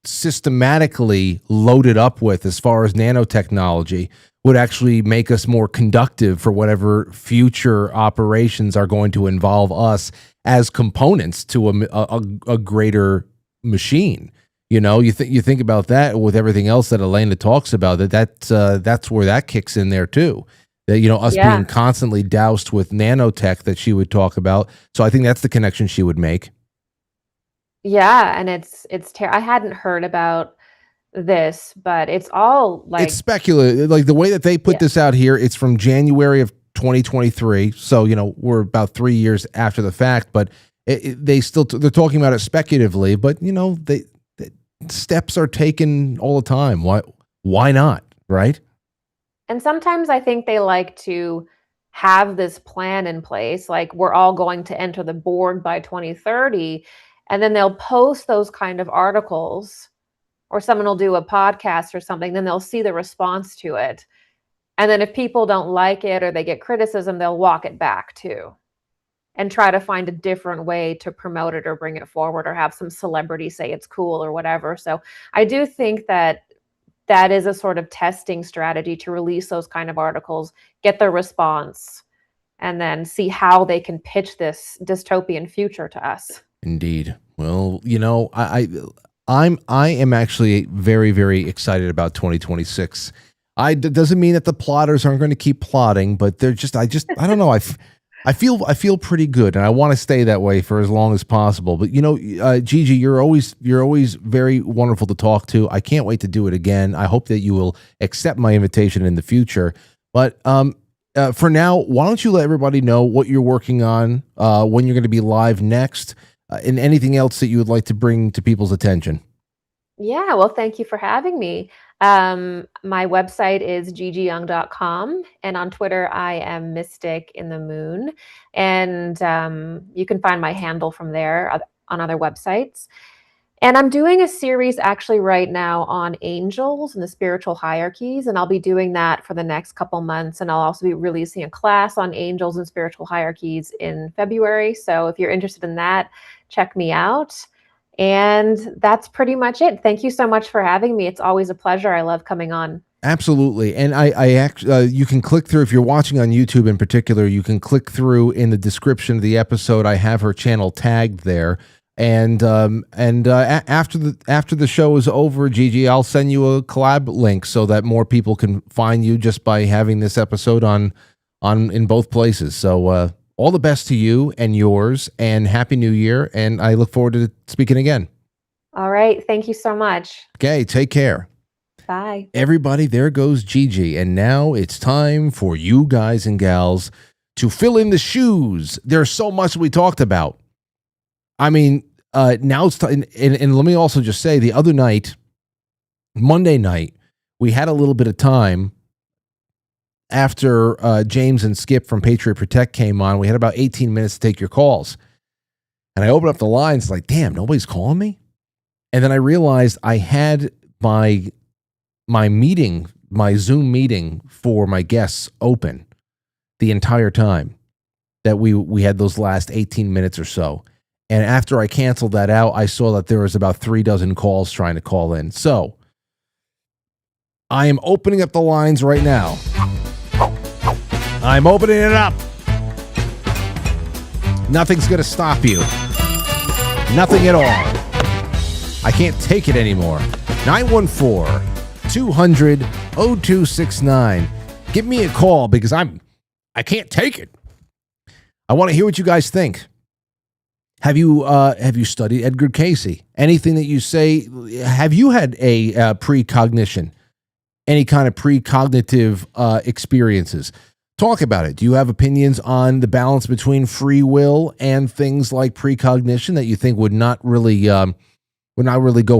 systematically loaded up with as far as nanotechnology would actually make us more conductive for whatever future operations are going to involve us as components to a greater machine. You think about that with everything else that Elena talks about, that's where that kicks in there too. That us being constantly doused with nanotech that she would talk about. So I think that's the connection she would make. Yeah, and it's I hadn't heard about this, but it's all like it's speculative. Like the way that they put this out here, it's from January of 2023. So we're about 3 years after the fact, but they're talking about it speculatively. But steps are taken all the time. Why not? Right? And sometimes I think they like to have this plan in place, like we're all going to enter the Borg by 2030, and then they'll post those kind of articles, or someone will do a podcast or something, then they'll see the response to it. And then if people don't like it or they get criticism, they'll walk it back too and try to find a different way to promote it or bring it forward or have some celebrity say it's cool or whatever. So I do think that is a sort of testing strategy to release those kind of articles, get their response, and then see how they can pitch this dystopian future to us. Indeed. Well, I am actually very, very excited about 2026. Doesn't mean that the plotters aren't going to keep plotting, but I don't know. I feel pretty good, and I want to stay that way for as long as possible. But Gigi, you're always very wonderful to talk to. I can't wait to do it again. I hope that you will accept my invitation in the future. But for now, why don't you let everybody know what you're working on, when you're going to be live next, and anything else that you would like to bring to people's attention? Yeah, well, thank you for having me. My website is gigiyoung.com, and on Twitter I am Mystic in the Moon, and you can find my handle from there on other websites. And I'm doing a series actually right now on angels and the spiritual hierarchies, and I'll be doing that for the next couple months, and I'll also be releasing a class on angels and spiritual hierarchies in February. So if you're interested in that, check me out. And that's pretty much it. Thank you so much for having me. It's always a pleasure. I love coming on. Absolutely. And I actually, you can click through, if you're watching on YouTube in particular, you can click through in the description of the episode. I have her channel tagged there. And after the show is over, Gigi, I'll send you a collab link so that more people can find you just by having this episode on in both places. So, all the best to you and yours, and Happy New Year. And I look forward to speaking again. All right. Thank you so much. Okay. Take care. Bye. Everybody, there goes Gigi. And now it's time for you guys and gals to fill in the shoes. There's so much we talked about. I mean, now it's time. And let me also just say, the other night, Monday night, we had a little bit of time after James and Skip from Patriot Protect came on. We had about 18 minutes to take your calls. And I opened up the lines like, damn, nobody's calling me? And then I realized I had my meeting, my Zoom meeting for my guests open the entire time that we had those last 18 minutes or so. And after I canceled that out, I saw that there was about 36 calls trying to call in. So I am opening up the lines right now. I'm opening it up. Nothing's going to stop you. Nothing at all. I can't take it anymore. 914-200-0269. Give me a call because I can't take it. I want to hear what you guys think. Have you studied Edgar Cayce? Anything that you say? Have you had a precognition? Any kind of precognitive experiences? Talk about it. Do you have opinions on the balance between free will and things like precognition that you think would not really go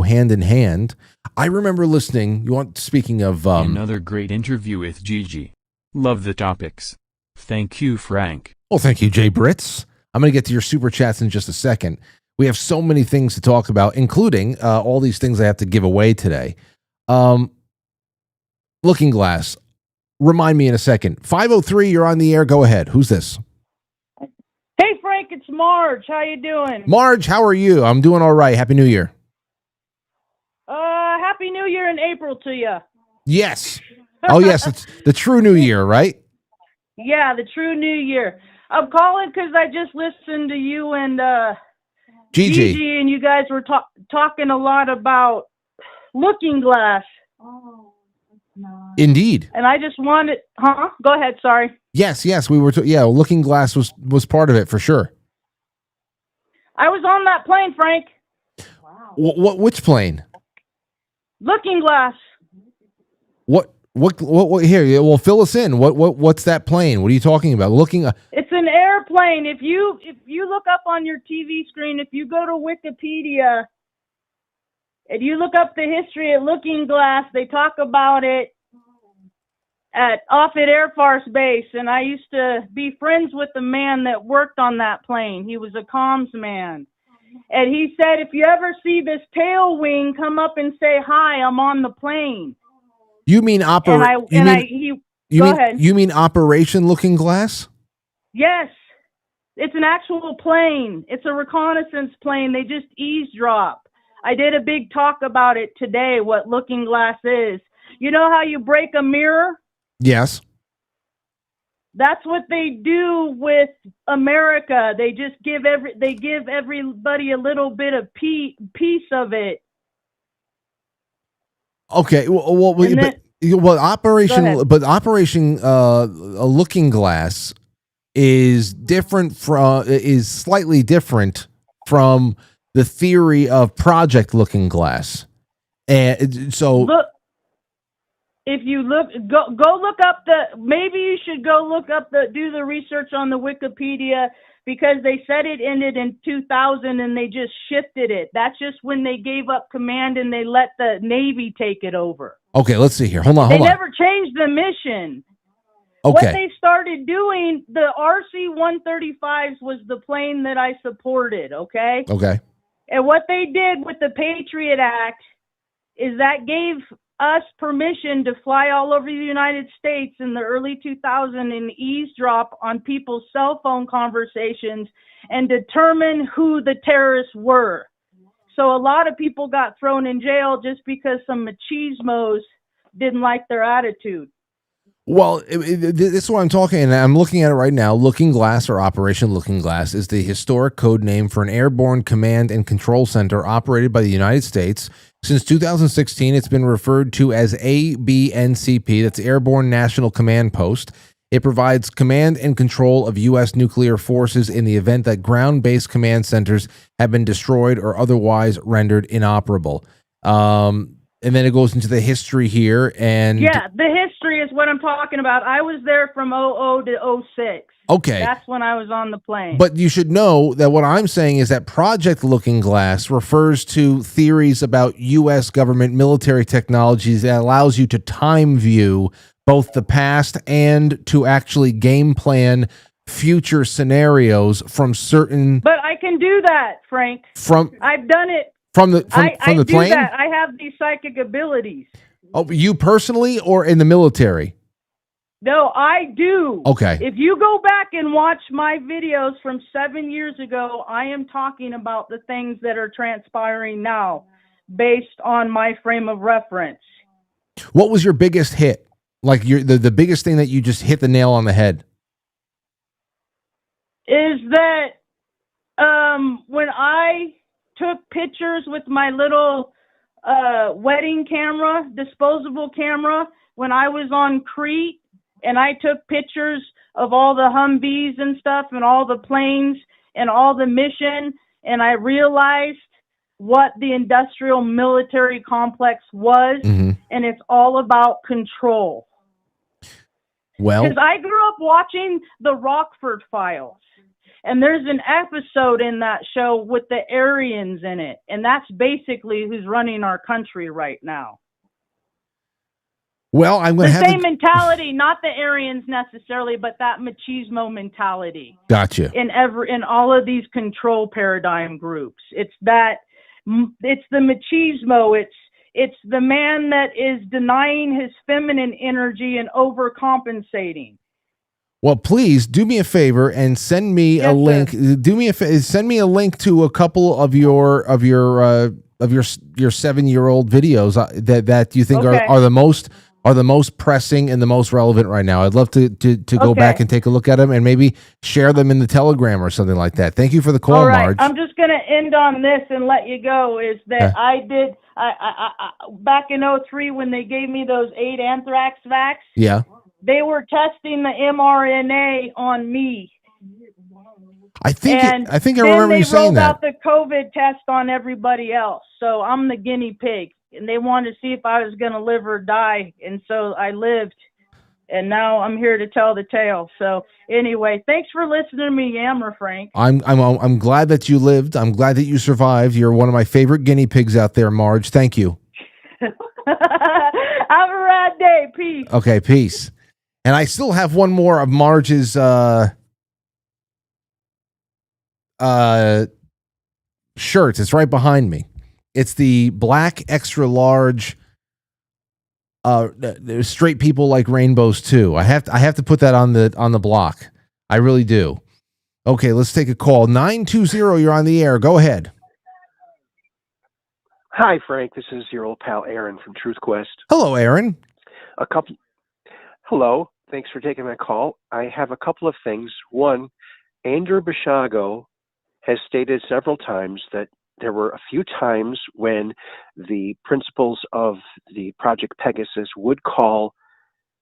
hand in hand? I remember listening. Speaking of another great interview with Gigi. Love the topics. Thank you, Frank. Well, thank you, Jay Britz. I'm going to get to your super chats in just a second. We have so many things to talk about, including all these things I have to give away today. Looking Glass. Remind me in a second. 503, you're on the air. Go ahead. Who's this? Hey, Frank, it's Marge. How you doing? Marge, how are you? I'm doing all right. Happy New Year. Happy New Year in April to you. Yes. Oh, yes. It's the true New Year, right? Yeah, the true New Year. I'm calling because I just listened to you and Gigi, and you guys were talking a lot about Looking Glass. Oh. Indeed. And I just wanted, Go ahead, sorry. Yes, we were, Looking Glass was part of it for sure. I was on that plane, Frank. Wow. Which plane? Looking Glass. What here? Well, fill us in. What's that plane? What are you talking about? It's an airplane. If you look up on your TV screen, if you go to Wikipedia, if you look up the history of Looking Glass, they talk about it at Offutt Air Force Base, and I used to be friends with the man that worked on that plane. He was a comms man. And he said, if you ever see this tail wing, come up and say, hi, I'm on the plane. You mean Go ahead. You mean Operation Looking Glass? Yes. It's an actual plane. It's a reconnaissance plane. They just eavesdrop. I did a big talk about it today, what Looking Glass is. You know how you break a mirror? Yes. That's what they do with America. They just give everybody a little bit of piece of it. Okay. Operation Looking Glass is slightly different from the theory of Project Looking Glass. And so if you go look up maybe you should go look up do the research on the Wikipedia, because they said it ended in 2000 and they just shifted it. That's just when they gave up command and they let the Navy take it over. Okay, let's see here. Hold on. They never changed the mission. Okay. What they started doing, the RC-135s was the plane that I supported, okay? Okay. And what they did with the Patriot Act is that gave us permission to fly all over the United States in the early 2000s and eavesdrop on people's cell phone conversations and determine who the terrorists were. So a lot of people got thrown in jail just because some machismos didn't like their attitude. Well, this is what I'm talking, and I'm looking at it right now. Looking Glass, or Operation Looking Glass, is the historic code name for an airborne command and control center operated by the United States. Since 2016, it's been referred to as ABNCP, that's Airborne National Command Post. It provides command and control of U.S. nuclear forces in the event that ground-based command centers have been destroyed or otherwise rendered inoperable. and then it goes into the history here. And Yeah, the history is what I'm talking about. I was there from 00 to 06. okay, That's when I was on the plane. but you should know that what I'm saying is that Project Looking Glass refers to theories about U.S. government military technologies that allows you to time view both the past and to actually game plan future scenarios from certain. But I can do that, Frank. I've done it. From the I the do plane. that. I have these psychic abilities. Oh, you personally or in the military? No, I do. Okay. If you go back and watch my videos from 7 years ago, I am talking about the things that are transpiring now based on my frame of reference. What was your biggest hit? Like the biggest thing that you just hit the nail on the head? Is that when I took pictures with my little wedding camera, disposable camera, when I was on Crete, and I took pictures of all the Humvees and stuff and all the planes and all the mission, and I realized what the industrial military complex was, and it's all about control. Well, because I grew up watching the Rockford Files, and there's an episode in that show with the Aryans in it, and that's basically who's running our country right now. Well, I'm going to have the same mentality, not the Aryans necessarily, but that machismo mentality. Gotcha. In all of these control paradigm groups, it's the machismo. It's the man that is denying his feminine energy and overcompensating. Well, please do me a favor and send me a link. Send me a link to a couple of your 7-year-old videos that you think are the most pressing and the most relevant right now. I'd love to go back and take a look at them and maybe share them in the Telegram or something like that. Thank you for the call, all right. Marge. I'm just going to end on this and let you go. Is that I back in 03 when they gave me those 8 anthrax vax. Yeah. They were testing the mRNA on me. I think I remember you saying that. They rolled out the COVID test on everybody else. So I'm the guinea pig. And they wanted to see if I was going to live or die. And so I lived. And now I'm here to tell the tale. So anyway, thanks for listening to me yammer, Frank. I'm glad that you lived. I'm glad that you survived. You're one of my favorite guinea pigs out there, Marge. Thank you. Have a rad day. Peace. Okay, peace. And I still have one more of Marge's shirts. It's right behind me. It's the black extra large straight people like rainbows too. I have to put that on the block. I really do. Okay, let's take a call. 920, you're on the air. Go ahead. Hi, Frank. This is your old pal Aaron from Truth Quest. Hello, Aaron. Hello. Thanks for taking my call. I have a couple of things. One, Andrew Basiago has stated several times that there were a few times when the principals of the Project Pegasus would call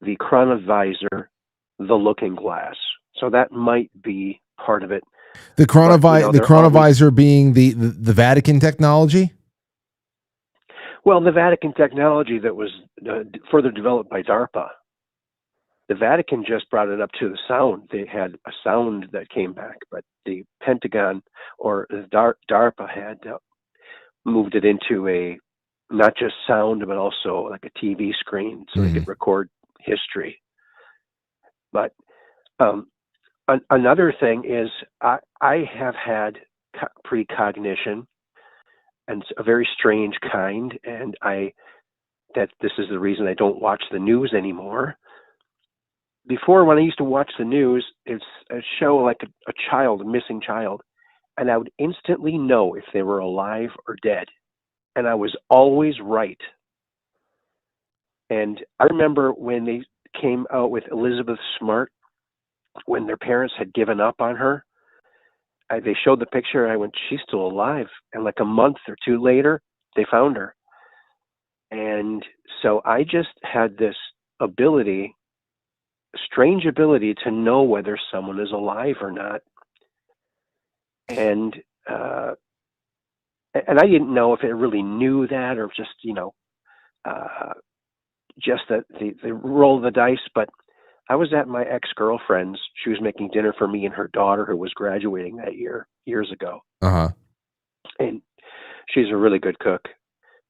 the chronovisor the looking glass. So that might be part of it. The chronovisor being the Vatican technology? Well, the Vatican technology that was further developed by DARPA. The Vatican just brought it up to the sound. They had a sound that came back, but the Pentagon or DARPA had moved it into a not just sound, but also like a TV screen so they could record history. But another thing is I have had precognition, and it's a very strange kind, and this is the reason I don't watch the news anymore. Before, when I used to watch the news, it's a show like a missing child, and I would instantly know if they were alive or dead, and I was always right. And I remember when they came out with Elizabeth Smart, when their parents had given up on her, they showed the picture, I went, she's still alive. And like a month or two later, they found her. And so I just had this strange ability to know whether someone is alive or not. And I didn't know if it really knew that or just, just the roll of the dice. But I was at my ex-girlfriend's. She was making dinner for me and her daughter, who was graduating that year, years ago. Uh-huh. And she's a really good cook.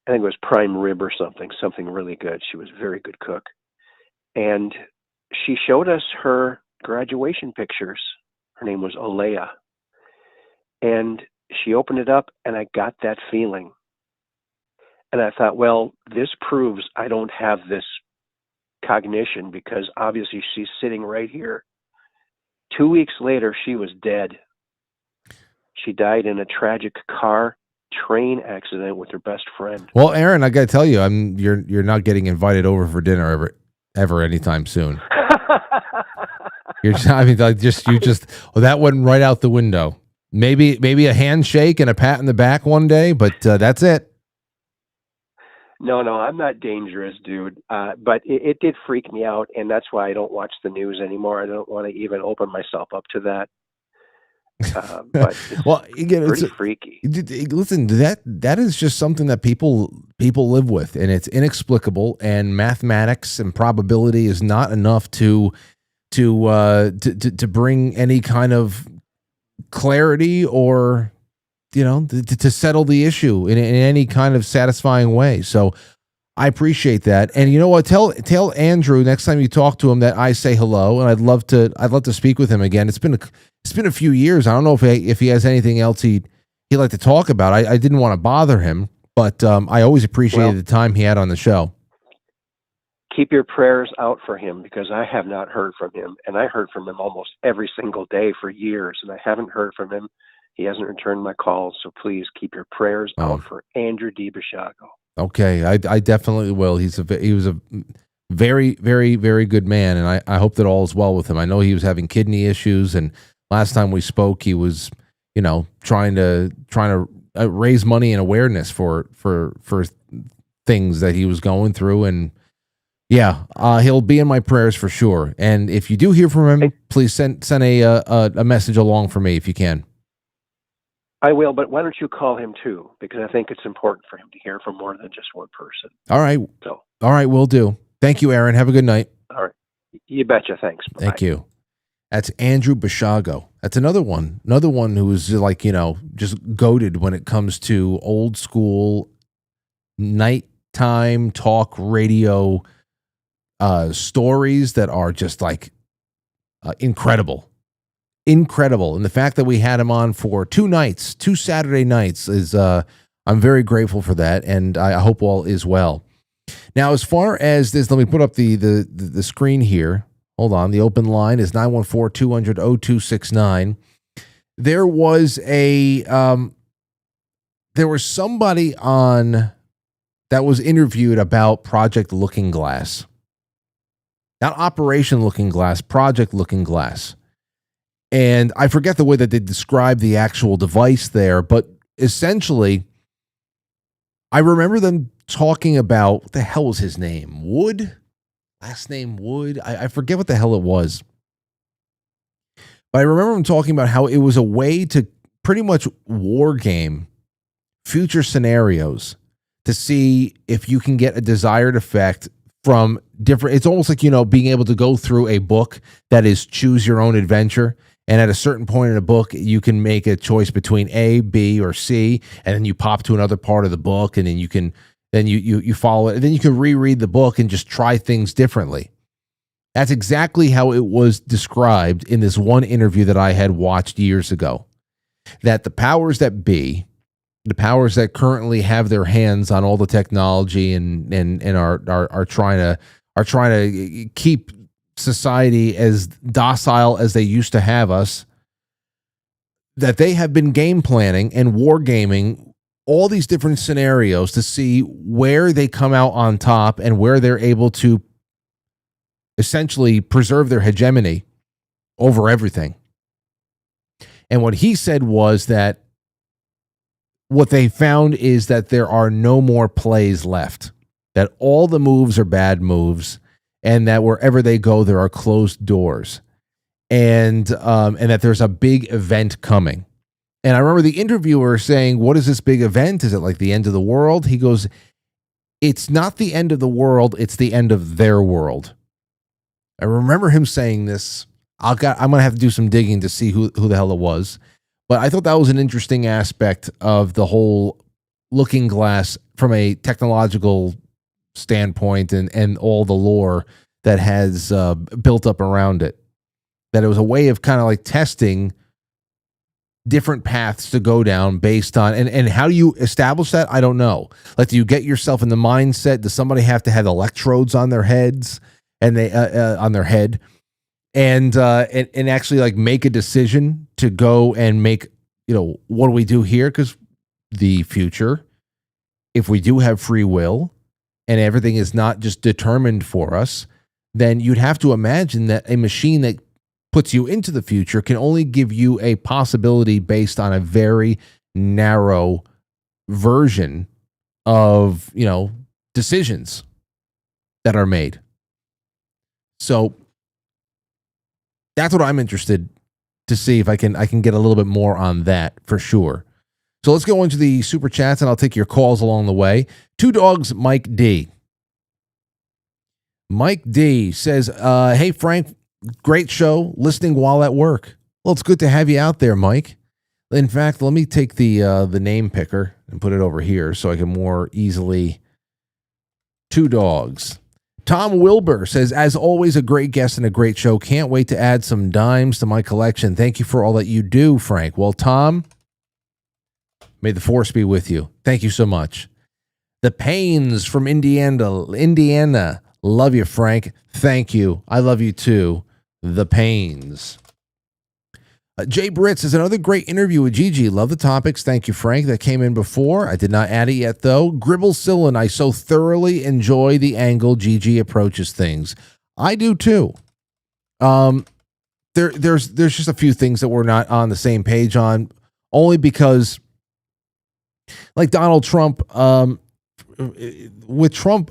I think it was prime rib or something really good. She was a very good cook. And she showed us her graduation pictures. Her name was Olea. And she opened it up, and I got that feeling. And I thought, well, this proves I don't have this cognition, because obviously she's sitting right here. 2 weeks later, she was dead. She died in a tragic train accident with her best friend. Well, Aaron, I got to tell you, you're not getting invited over for dinner ever anytime soon. You just that went right out the window. Maybe a handshake and a pat in the back one day, but that's it. No, I'm not dangerous, dude. But it did freak me out, and that's why I don't watch the news anymore. I don't want to even open myself up to that. But it's well, again, pretty freaky. Listen, that is just something that people live with, and it's inexplicable. And mathematics and probability is not enough to bring any kind of clarity or to settle the issue in any kind of satisfying way. So I appreciate that. And you know what? Tell Andrew next time you talk to him that I say hello, and I'd love to speak with him again. It's been a few years. I don't know if he has anything else he'd like to talk about. I didn't want to bother him, but I always appreciated the time he had on the show. Keep your prayers out for him, because I have not heard from him, and I heard from him almost every single day for years, and I haven't heard from him. He hasn't returned my calls, so please keep your prayers out for Andrew D. Bashago. Okay, I definitely will. He was a very, very, very good man, and I hope that all is well with him. I know he was having kidney issues, and last time we spoke, he was, trying to raise money and awareness for things that he was going through, and he'll be in my prayers for sure. And if you do hear from him, please send a message along for me if you can. I will, but why don't you call him too? Because I think it's important for him to hear from more than just one person. All right. All right, will do. Thank you, Aaron. Have a good night. All right. You betcha. Thanks. Bye-bye. Thank you. That's Andrew Bashago. That's another one who is just goated when it comes to old school nighttime talk radio stories that are just incredible. And the fact that we had him on for 2 Saturday nights is I'm very grateful for that, and I hope all is well. Now, as far as this, let me put up the screen here. Hold on. The open line is 914-200-0269. There was somebody on that was interviewed about Project Looking Glass. Not Operation Looking Glass, Project Looking Glass. And I forget the way that they describe the actual device there, but essentially, I remember them talking about, what the hell was his name? Wood? Last name Wood? I forget what the hell it was. But I remember him talking about how it was a way to pretty much war game future scenarios to see if you can get a desired effect from different. It's almost like, being able to go through a book that is choose your own adventure. And at a certain point in a book, you can make a choice between A, B, or C, and then you pop to another part of the book, and then you follow it, and then you can reread the book and just try things differently. That's exactly how it was described in this one interview that I had watched years ago. That the powers that be, the powers that currently have their hands on all the technology and are trying to keep society as docile as they used to have us, that they have been game planning and war gaming all these different scenarios to see where they come out on top and where they're able to essentially preserve their hegemony over everything. And what he said was that what they found is that there are no more plays left, that all the moves are bad moves, and that wherever they go, there are closed doors, and that there's a big event coming. And I remember the interviewer saying, "What is this big event? Is it like the end of the world?" He goes, it's not the end of the world, it's the end of their world. I remember him saying this. I'm going to have to do some digging to see who the hell it was. But I thought that was an interesting aspect of the whole looking glass from a technological standpoint and all the lore that has built up around it. That it was a way of kind of like testing different paths to go down based on, and how do you establish that? I don't know. Like, do you get yourself in the mindset? Does somebody have to have electrodes on their heads and they on their head and actually like make a decision to go and make, what do we do here? Because the future, if we do have free will and everything is not just determined for us, then you'd have to imagine that a machine that puts you into the future can only give you a possibility based on a very narrow version of, decisions that are made. So that's what I'm interested to see if I can get a little bit more on that for sure. So let's go into the super chats and I'll take your calls along the way. Two Dogs, Mike D. Mike D says, hey, Frank, great show, listening while at work. Well, it's good to have you out there, Mike. In fact, let me take the name picker and put it over here so I can more easily. Two Dogs. Tom Wilbur says, as always, a great guest and a great show. Can't wait to add some dimes to my collection. Thank you for all that you do, Frank. Well, Tom, may the force be with you. Thank you so much. The Pains from Indiana. Love you, Frank. Thank you. I love you too. The Pains. Jay Britt says, another great interview with Gigi. Love the topics. Thank you, Frank. That came in before. I did not add it yet, though. Gribble Sillin, I so thoroughly enjoy the angle Gigi approaches things. I do, too. There's just a few things that we're not on the same page on, only because, like Donald Trump, with Trump,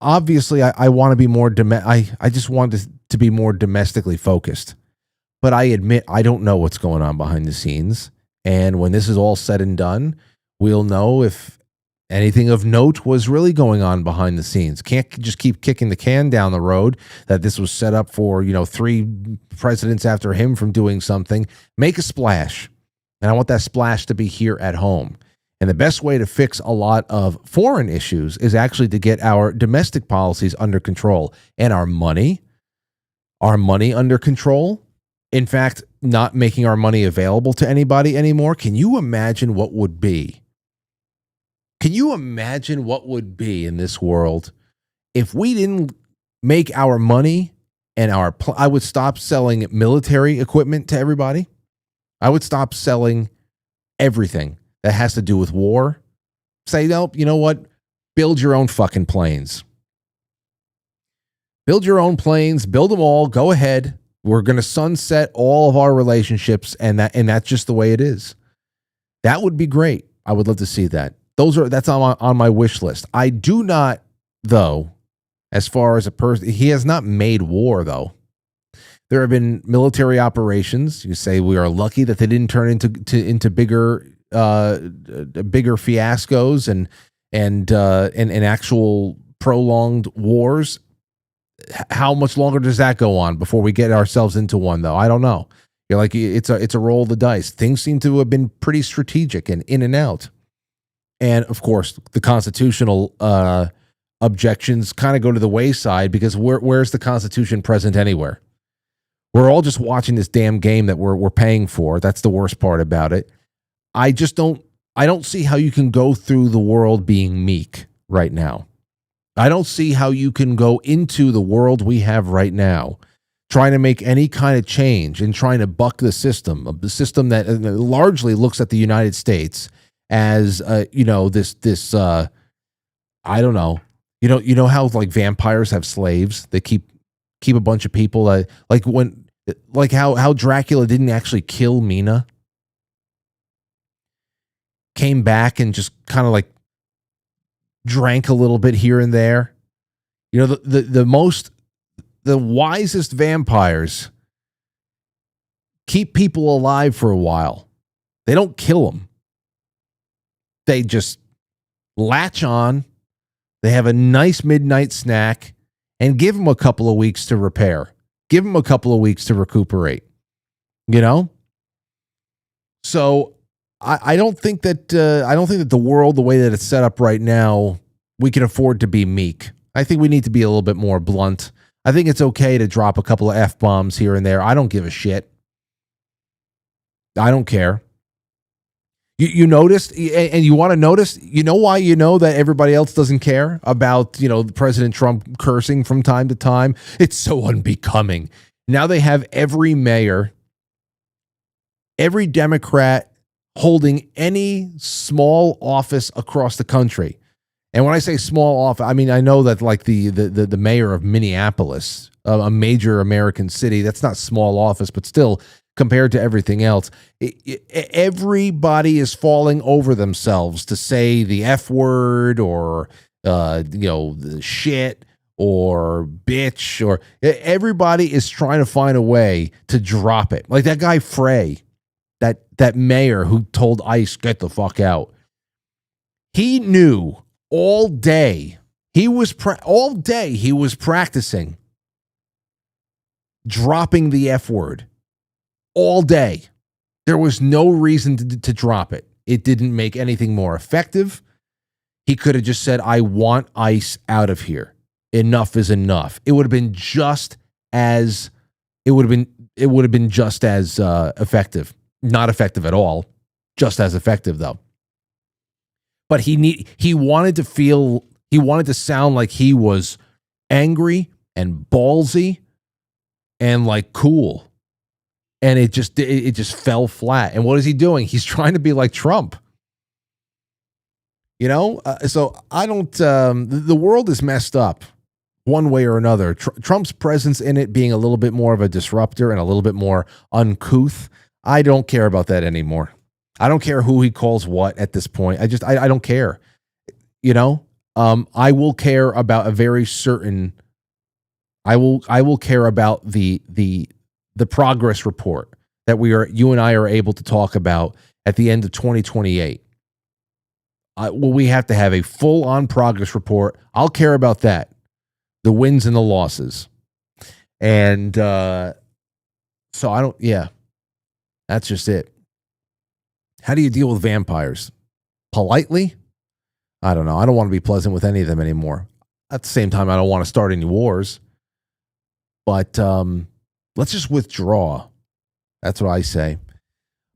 obviously, I want to be more, I just want to be more domestically focused. But I admit I don't know what's going on behind the scenes. And when this is all said and done, we'll know if anything of note was really going on behind the scenes. Can't just keep kicking the can down the road that this was set up for, 3 presidents after him from doing something. Make a splash. And I want that splash to be here at home. And the best way to fix a lot of foreign issues is actually to get our domestic policies under control and our money under control. In fact, not making our money available to anybody anymore. Can you imagine what would be? Can you imagine what would be in this world if we didn't make our money and I would stop selling military equipment to everybody. I would stop selling everything that has to do with war. Say, nope, you know what? Build your own fucking planes. Build your own planes, build them all, go ahead. We're going to sunset all of our relationships, and that's just the way it is. That would be great. I would love to see that. That's on my wish list. I do not, though, as far as a person, he has not made war, though. There have been military operations. You say we are lucky that they didn't turn into bigger fiascos and actual prolonged wars. How much longer does that go on before we get ourselves into one, though? I don't know. You're like, it's a roll of the dice. Things seem to have been pretty strategic and in and out. And of course, the constitutional objections kind of go to the wayside because where's the Constitution present anywhere? We're all just watching this damn game that we're paying for. That's the worst part about it. I don't see how you can go through the world being meek right now. I don't see how you can go into the world we have right now trying to make any kind of change and trying to buck the system that largely looks at the United States as I don't know. You know how like vampires have slaves? They keep a bunch of people like how Dracula didn't actually kill Mina. Came back and just kind of like drank a little bit here and there. You know, the wisest vampires keep people alive for a while. They don't kill them. They just latch on. They have a nice midnight snack, and give them a couple of weeks to repair. Give them a couple of weeks to recuperate. You know? So I don't think that the world, the way that it's set up right now, we can afford to be meek. I think we need to be a little bit more blunt. I think it's okay to drop a couple of F-bombs here and there. I don't give a shit. I don't care. You noticed, and you want to notice, you know why you know that everybody else doesn't care about, President Trump cursing from time to time? It's so unbecoming. Now they have every mayor, every Democrat holding any small office across the country. And when I say small office, I mean, I know that like the mayor of Minneapolis, a major American city, that's not small office, but still, compared to everything else, everybody is falling over themselves to say the F word or, the shit or bitch, or everybody is trying to find a way to drop it. Like that guy Frey, that mayor who told ICE, get the fuck out. He knew all day. He was practicing dropping the F word. All day. There was no reason to drop it. It didn't make anything more effective. He could have just said, I want ICE out of here. Enough is enough. It would have been just as effective. Not effective at all. Just as effective though. But he wanted to sound like he was angry and ballsy and like cool. And it just fell flat. And what is he doing? He's trying to be like Trump. So I don't, the world is messed up one way or another. Trump's presence in it being a little bit more of a disruptor and a little bit more uncouth. I don't care about that anymore. I don't care who he calls what at this point. I don't care. I will care about a very certain, I will care about the progress report that you and I are able to talk about at the end of 2028. We have to have a full-on progress report. I'll care about that, the wins and the losses. And so that's just it. How do you deal with vampires? Politely? I don't know. I don't want to be pleasant with any of them anymore. At the same time, I don't want to start any wars. But let's just withdraw. That's what I say.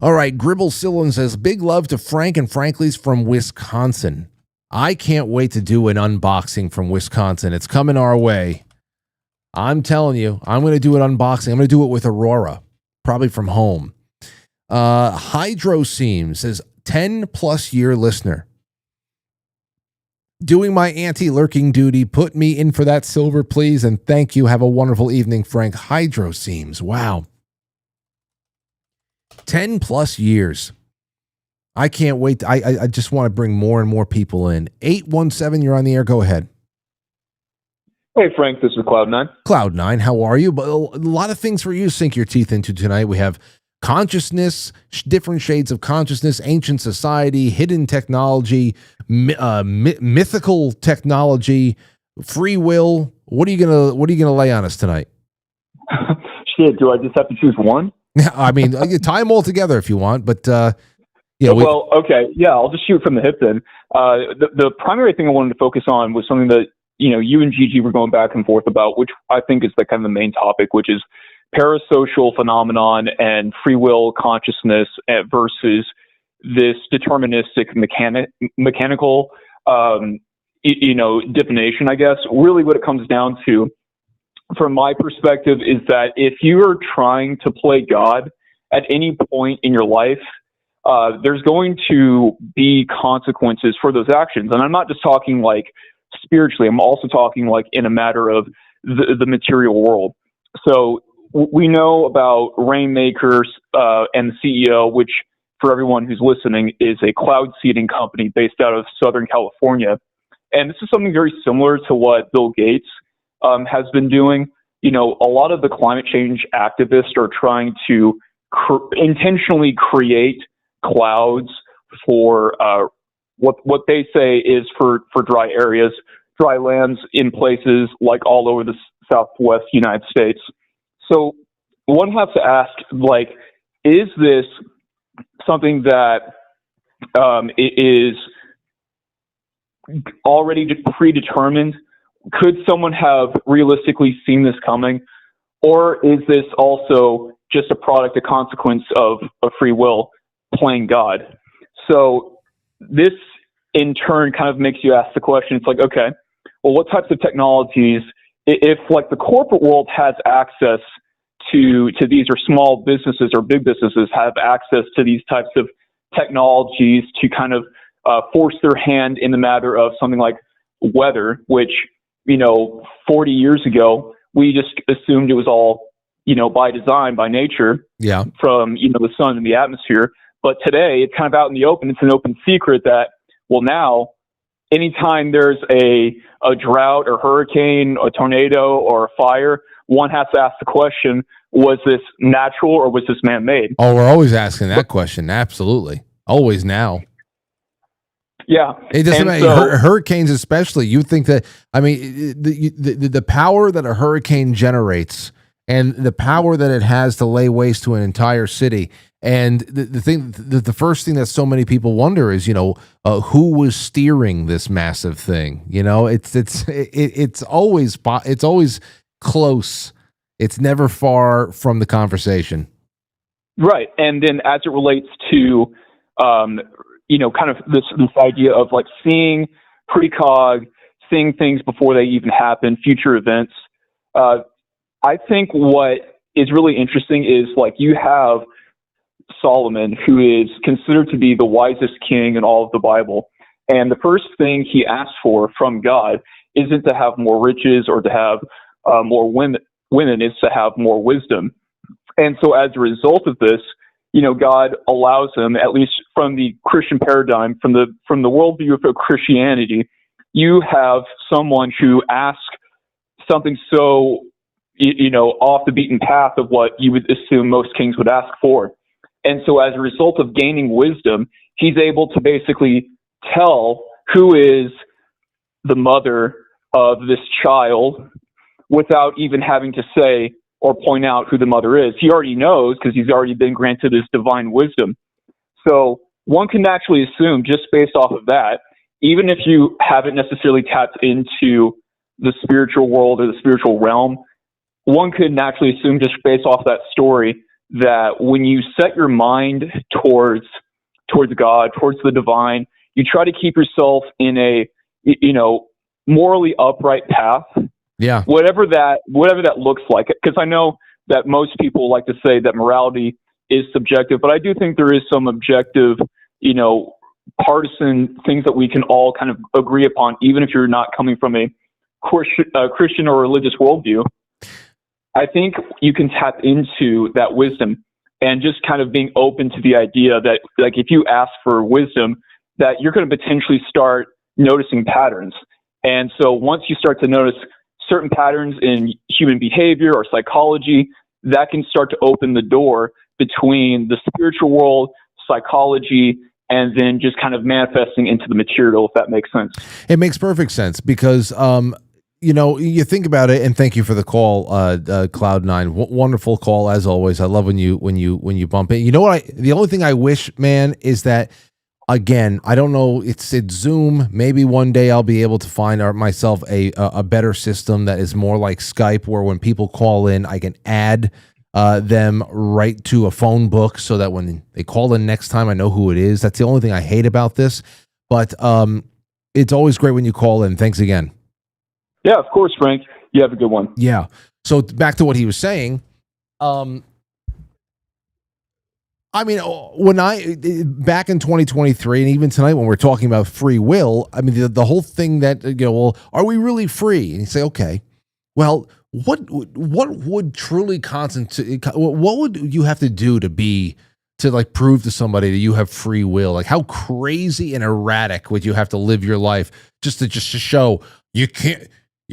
All right. Gribble Sillin says, big love to Frank and Frankly's from Wisconsin. I can't wait to do an unboxing from Wisconsin. It's coming our way. I'm telling you, I'm going to do an unboxing. I'm going to do it with Aurora, probably from home. Hydro Seam says, 10 plus year listener. Doing my anti-lurking duty. Put me in for that silver, please. And thank you. Have a wonderful evening, Frank. Hydro Seams. Wow. 10 plus years. I can't wait. I just want to bring more and more people in. 817, you're on the air. Go ahead. Hey, Frank. This is Cloud9. Cloud9, how are you? But a lot of things for you to sink your teeth into tonight. We have consciousness, different shades of consciousness, ancient society, hidden technology, mythical technology, free will. What are you gonna lay on us tonight? Shit, do I just have to choose one? I mean, tie them all together if you want, but well, okay, yeah, I'll just shoot from the hip then. The primary thing I wanted to focus on was something that you and Gigi were going back and forth about, which I think is the kind of the main topic, which is parasocial phenomenon and free will consciousness versus this deterministic mechanical definition, I guess. Really what it comes down to, from my perspective, is that if you are trying to play God at any point in your life, there's going to be consequences for those actions. And I'm not just talking like spiritually, I'm also talking like in a matter of the material world. So we know about Rainmakers and the CEO, which for everyone who's listening is a cloud seeding company based out of Southern California. And this is something very similar to what Bill Gates has been doing. A lot of the climate change activists are trying to intentionally create clouds for what they say is for dry areas, dry lands in places like all over the Southwest United States. So one has to ask, like, is this something that is already predetermined? Could someone have realistically seen this coming? Or is this also just a product, a consequence of free will, playing God? So this, in turn, kind of makes you ask the question. It's like, okay, well, what types of technologies, if like the corporate world has access to these, or small businesses or big businesses have access to these types of technologies to kind of force their hand in the matter of something like weather, which, 40 years ago, we just assumed it was all, by design, by nature, from, the sun and the atmosphere. But today it's kind of out in the open. It's an open secret that, well, now, anytime there's a drought or hurricane, a tornado or a fire, one has to ask the question, was this natural or was this man-made? Oh, we're always asking that question. Absolutely. Always now. Yeah. It doesn't matter. Hurricanes especially. You think that, the power that a hurricane generates and the power that it has to lay waste to an entire city. And the first thing that so many people wonder is, who was steering this massive thing? It's always close. It's never far from the conversation. Right. And then as it relates to, kind of this idea of like seeing precog, seeing things before they even happen, future events. I think what is really interesting is like you have Solomon, who is considered to be the wisest king in all of the Bible. And the first thing he asked for from God isn't to have more riches or to have more women, is to have more wisdom. And so as a result of this, God allows him, at least from the Christian paradigm, from the worldview of Christianity, you have someone who asks something so, off the beaten path of what you would assume most kings would ask for. And so as a result of gaining wisdom, he's able to basically tell who is the mother of this child without even having to say or point out who the mother is. He already knows because he's already been granted his divine wisdom. So one can naturally assume, just based off of that, even if you haven't necessarily tapped into the spiritual world or the spiritual realm, one could naturally assume, just based off that story, that when you set your mind towards God, towards the divine, you try to keep yourself in a, morally upright path. Yeah. Whatever that looks like. Because I know that most people like to say that morality is subjective, but I do think there is some objective, partisan things that we can all kind of agree upon, even if you're not coming from a Christian or religious worldview. I think you can tap into that wisdom and just kind of being open to the idea that, like, if you ask for wisdom, that you're going to potentially start noticing patterns. And so once you start to notice certain patterns in human behavior or psychology, that can start to open the door between the spiritual world, psychology, and then just kind of manifesting into the material, if that makes sense. It makes perfect sense because, you think about it, and thank you for the call, Cloud9. Wonderful call as always. I love when you bump in. You know what? The only thing I wish, man, is that, again, I don't know. It's Zoom. Maybe one day I'll be able to find myself a better system that is more like Skype, where when people call in, I can add them right to a phone book so that when they call in next time, I know who it is. That's the only thing I hate about this. But it's always great when you call in. Thanks again. Yeah, of course, Frank. You have a good one. Yeah. So back to what he was saying. When back in 2023, and even tonight when we're talking about free will, the whole thing that, well, are we really free? And you say, okay, well, what would truly constitute, what would you have to do to like prove to somebody that you have free will? Like, how crazy and erratic would you have to live your life just to show you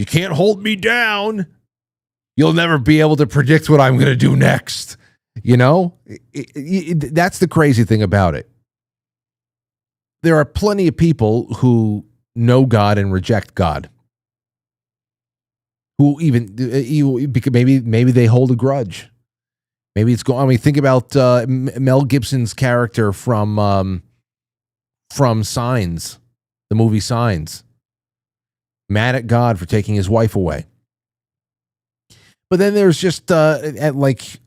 can't hold me down. You'll never be able to predict what I'm going to do next. That's the crazy thing about it. There are plenty of people who know God and reject God. who even because maybe they hold a grudge. Maybe it's going. I mean, think about Mel Gibson's character from Signs, the movie Signs. Mad at God for taking his wife away. But then there's just like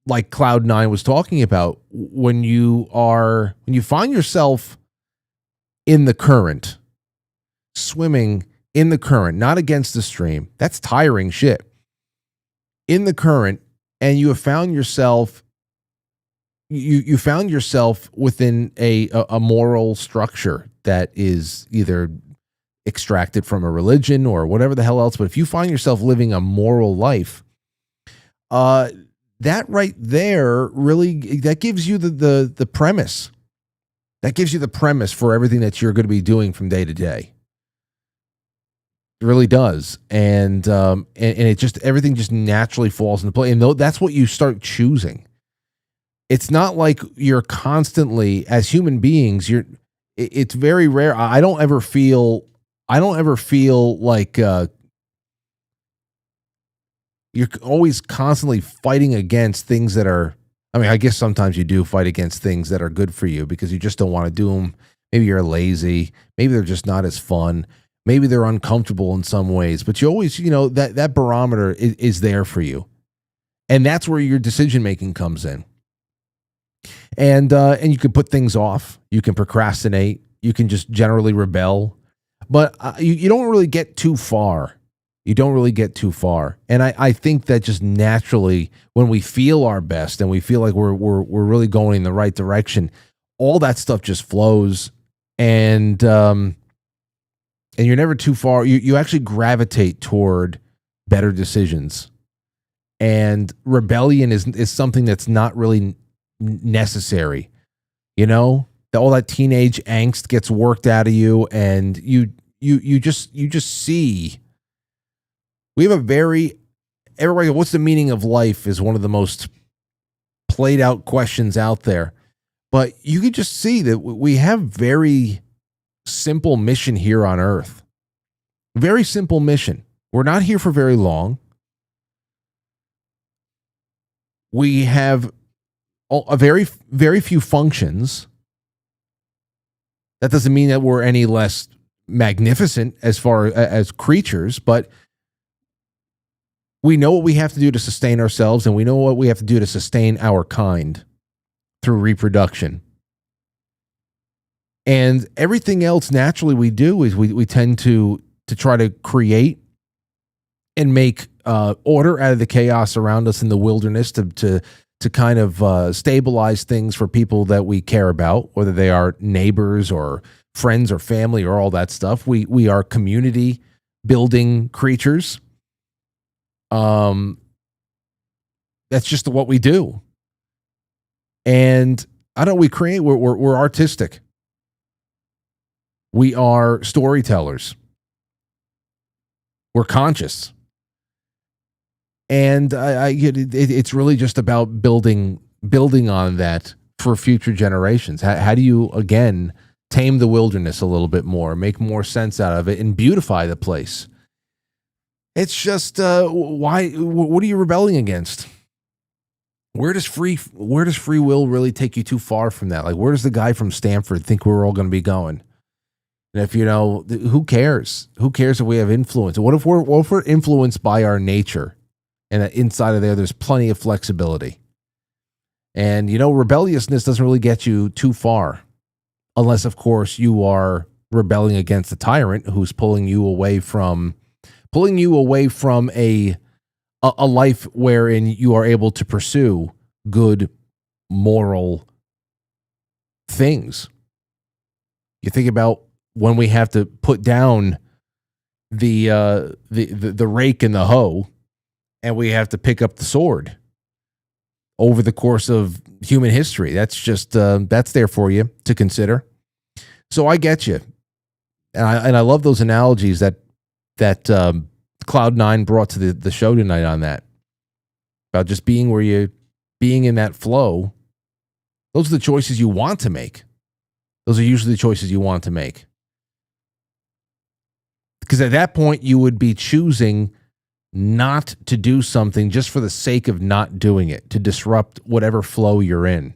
Cloud9 was talking about, when you find yourself in the current, swimming in the current, not against the stream. That's tiring shit. In the current, and you have found yourself, you found yourself within a moral structure that is either extracted from a religion or whatever the hell else. But if you find yourself living a moral life, that right there really, that gives you the premise. That gives you the premise for everything that you're going to be doing from day to day. It really does. And it just, everything just naturally falls into play. And that's what you start choosing. It's not like you're constantly, as human beings, it's very rare. I don't ever feel like you're always constantly fighting against things that are, I mean, I guess sometimes you do fight against things that are good for you because you just don't want to do them. Maybe you're lazy. Maybe they're just not as fun. Maybe they're uncomfortable in some ways, but you always, that barometer is there for you. And that's where your decision-making comes in. And you can put things off. You can procrastinate. You can just generally rebel. But you don't really get too far. You don't really get too far. And I think that just naturally, when we feel our best and we feel like we're really going in the right direction, all that stuff just flows. And you're never too far. You actually gravitate toward better decisions. And rebellion is something that's not really necessary. All that teenage angst gets worked out of you, and you just see. We have everybody, what's the meaning of life is one of the most played out questions out there. But you could just see that we have very simple mission here on Earth. Very simple mission. We're not here for very long. We have a very, very few functions. That doesn't mean that we're any less magnificent as far as creatures, but we know what we have to do to sustain ourselves, and we know what we have to do to sustain our kind through reproduction. And everything else naturally we do is we tend to try to create and make order out of the chaos around us in the wilderness to kind of stabilize things for people that we care about, whether they are neighbors or friends or family or all that stuff. We are community building creatures. That's just what we do. And we create, we're artistic. We are storytellers. We're conscious. And it's really just about building on that for future generations. How do you, again, tame the wilderness a little bit more, make more sense out of it, and beautify the place? It's just why? What are you rebelling against? Where does free will really take you too far from that? Like, where does the guy from Stanford think we're all going to be going? And if who cares? Who cares if we have influence? What if we're influenced by our nature? And that inside of there's plenty of flexibility. And, rebelliousness doesn't really get you too far. Unless, of course, you are rebelling against the tyrant who's pulling you away from a life wherein you are able to pursue good moral things. You think about when we have to put down the rake and the hoe, and we have to pick up the sword over the course of human history. That's just that's there for you to consider. So I get you, and I love those analogies that Cloud9 brought to the show tonight on that, about just being in that flow. Those are the choices you want to make. Those are usually the choices you want to make. Because at that point, you would be choosing not to do something just for the sake of not doing it, to disrupt whatever flow you're in.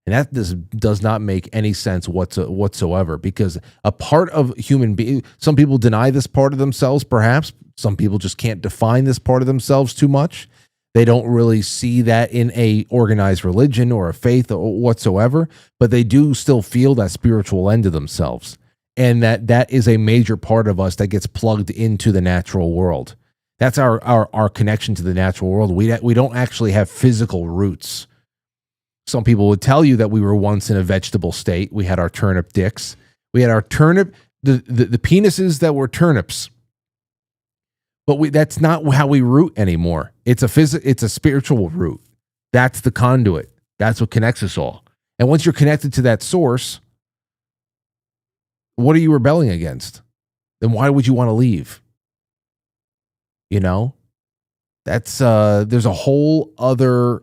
And that does not make any sense whatsoever, because a part of human being, some people deny this part of themselves, perhaps. Some people just can't define this part of themselves too much. They don't really see that in a organized religion or a faith or whatsoever, but they do still feel that spiritual end of themselves. And that is a major part of us that gets plugged into the natural world. That's our connection to the natural world. We don't actually have physical roots. Some people would tell you that we were once in a vegetable state. We had our turnip dicks. We had our turnip, the penises that were turnips. But that's not how we root anymore. It's a spiritual root. That's the conduit. That's what connects us all. And once you're connected to that source, what are you rebelling against? Then why would you want to leave? You know, that's there's a whole other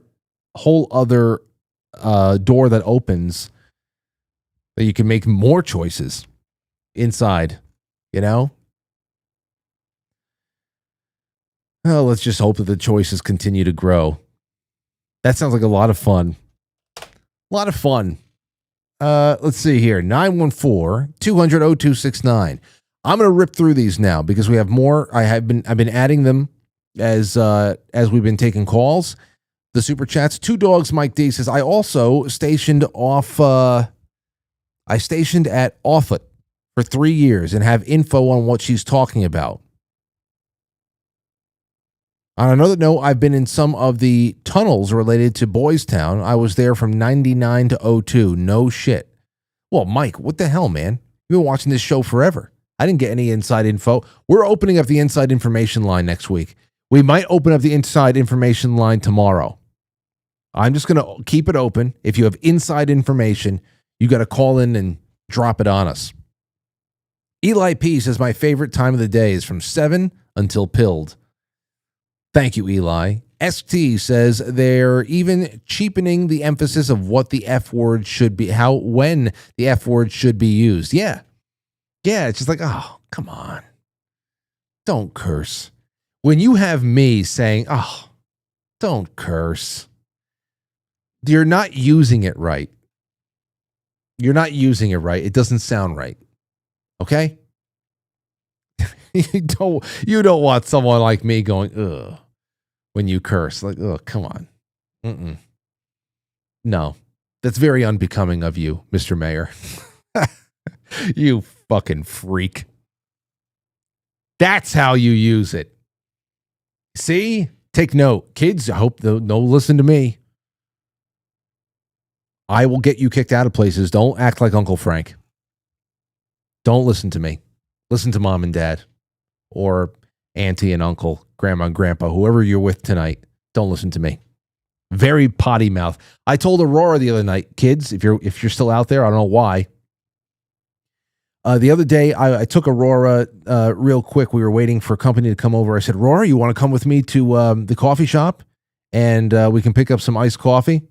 door that opens that you can make more choices inside, you know? Well, let's just hope that the choices continue to grow. That sounds like a lot of fun. A lot of fun. Let's see here. 914-200-0269. I'm going to rip through these now because we have more. I've been adding them as we've been taking calls. The super chats. Two Dogs Mike D says, I also stationed at Offutt for 3 years and have info on what she's talking about. On another note, I've been in some of the tunnels related to Boys Town. I was there from 99 to 02. No shit. Well, Mike, what the hell, man? You've been watching this show forever. I didn't get any inside info. We're opening up the inside information line next week. We might open up the inside information line tomorrow. I'm just going to keep it open. If you have inside information, you got to call in and drop it on us. Eli P says, my favorite time of the day is from 7 until pilled. Thank you, Eli. ST says they're even cheapening the emphasis of what the F word should be, when the F word should be used. Yeah. Yeah, it's just like, oh, come on. Don't curse. When you have me saying, oh, don't curse, you're not using it right. You're not using it right. It doesn't sound right. Okay? You don't want someone like me going, ugh, when you curse. Like, ugh, come on. Mm-mm. No, that's very unbecoming of you, Mr. Mayor. You fucking freak. That's how you use it. See? Take note. Kids, I hope they'll listen to me. I will get you kicked out of places. Don't act like Uncle Frank. Don't listen to me. Listen to mom and dad or auntie and uncle, grandma and grandpa, whoever you're with tonight. Don't listen to me. Very potty mouth. I told Aurora the other night, kids, if you're still out there, I don't know why. The other day, I took Aurora real quick. We were waiting for a company to come over. I said, Aurora, you want to come with me to the coffee shop? And we can pick up some iced coffee?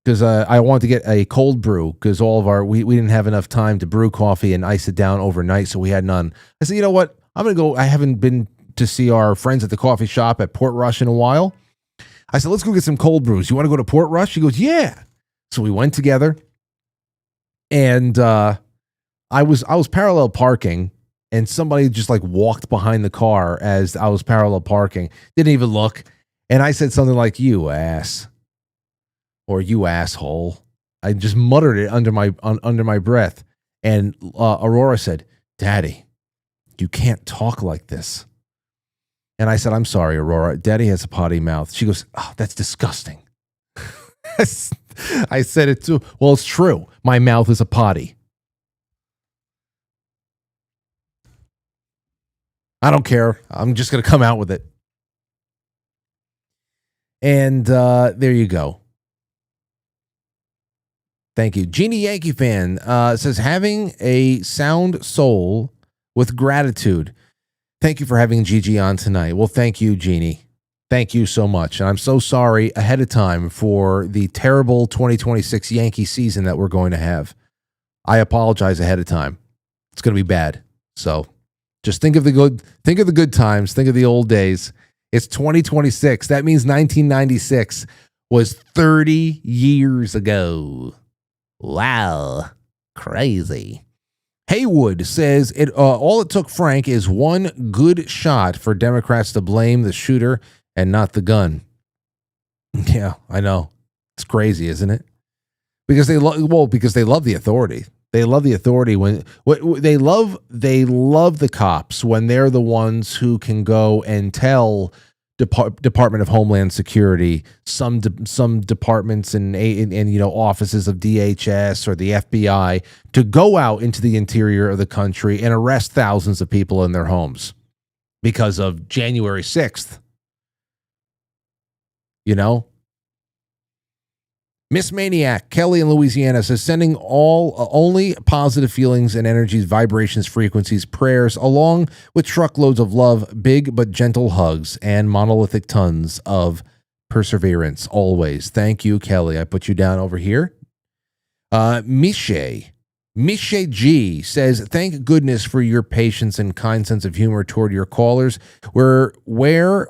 Because I wanted to get a cold brew because we didn't have enough time to brew coffee and ice it down overnight, so we had none. I said, you know what? I'm going to go. I haven't been to see our friends at the coffee shop at Port Rush in a while. I said, let's go get some cold brews. You want to go to Port Rush? He goes, yeah. So we went together, and I was parallel parking, and somebody just like walked behind the car as I was parallel parking. Didn't even look. And I said something like, you ass. Or you asshole. I just muttered it under my breath. And Aurora said, Daddy, you can't talk like this. And I said, I'm sorry, Aurora. Daddy has a potty mouth. She goes, oh, that's disgusting. I said it too. Well, it's true. My mouth is a potty. I don't care. I'm just going to come out with it. And there you go. Thank you. Genie Yankee fan says, having a sound soul with gratitude. Thank you for having Gigi on tonight. Well, thank you, Genie. Thank you so much. And I'm so sorry ahead of time for the terrible 2026 Yankee season that we're going to have. I apologize ahead of time. It's going to be bad. So Just think of the good times. Think of the old days. It's 2026. That means 1996 was 30 years ago. Wow. Crazy. Haywood says all it took, Frank, is one good shot for Democrats to blame the shooter and not the gun. Yeah, I know. It's crazy, isn't it? Because they love the authority. They love the authority they love the cops when they're the ones who can go and tell Department of Homeland Security, some departments and offices of DHS or the FBI to go out into the interior of the country and arrest thousands of people in their homes because of January 6th. Miss Maniac, Kelly in Louisiana says, sending only positive feelings and energies, vibrations, frequencies, prayers, along with truckloads of love, big but gentle hugs, and monolithic tons of perseverance always. Thank you, Kelly. I put you down over here. Mishe G says, thank goodness for your patience and kind sense of humor toward your callers. Where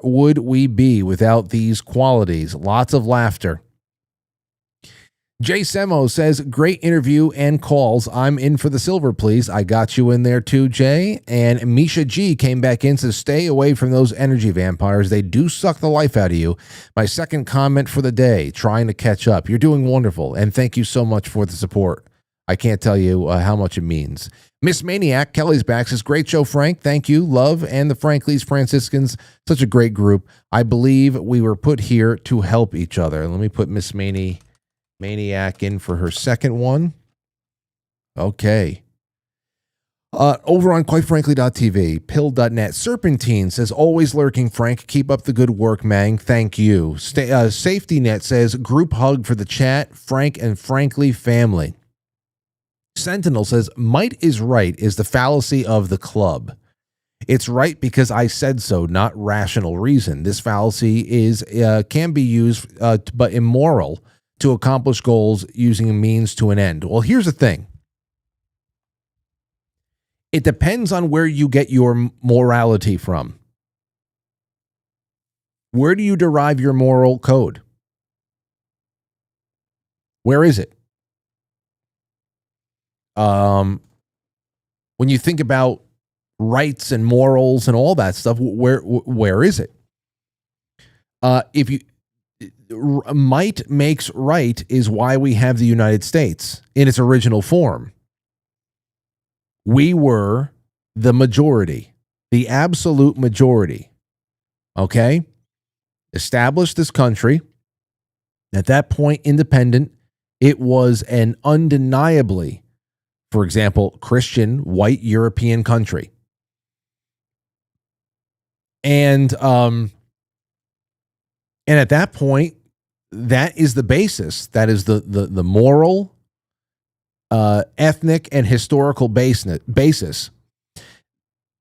would we be without these qualities? Lots of laughter. Jay Semo says, great interview and calls. I'm in for the silver, please. I got you in there too, Jay. And Misha G came back in, says, stay away from those energy vampires. They do suck the life out of you. My second comment for the day, trying to catch up. You're doing wonderful, and thank you so much for the support. I can't tell you how much it means. Miss Maniac, Kelly's back, says, great show, Frank. Thank you. Love and the Franklies Franciscans. Such a great group. I believe we were put here to help each other. Let me put Miss Maniac in for her second one. Okay. Over on quitefrankly.tv, pill.net, Serpentine says, always lurking, Frank. Keep up the good work, Mang. Thank you. Safety Net says, group hug for the chat, Frank and Frankly family. Sentinel says, might is right is the fallacy of the club. It's right because I said so, not rational reason. This fallacy can be used, but immoral, to accomplish goals using a means to an end. Well, here's the thing. It depends on where you get your morality from. Where do you derive your moral code? Where is it? When you think about rights and morals and all that stuff, where is it? If you might makes right is why we have the United States in its original form. We were the majority, the absolute majority. Okay? Established this country. At that point, independent. It was an undeniably, for example, Christian, white European country. And at that point, that is the basis. That is the moral, ethnic, and historical basis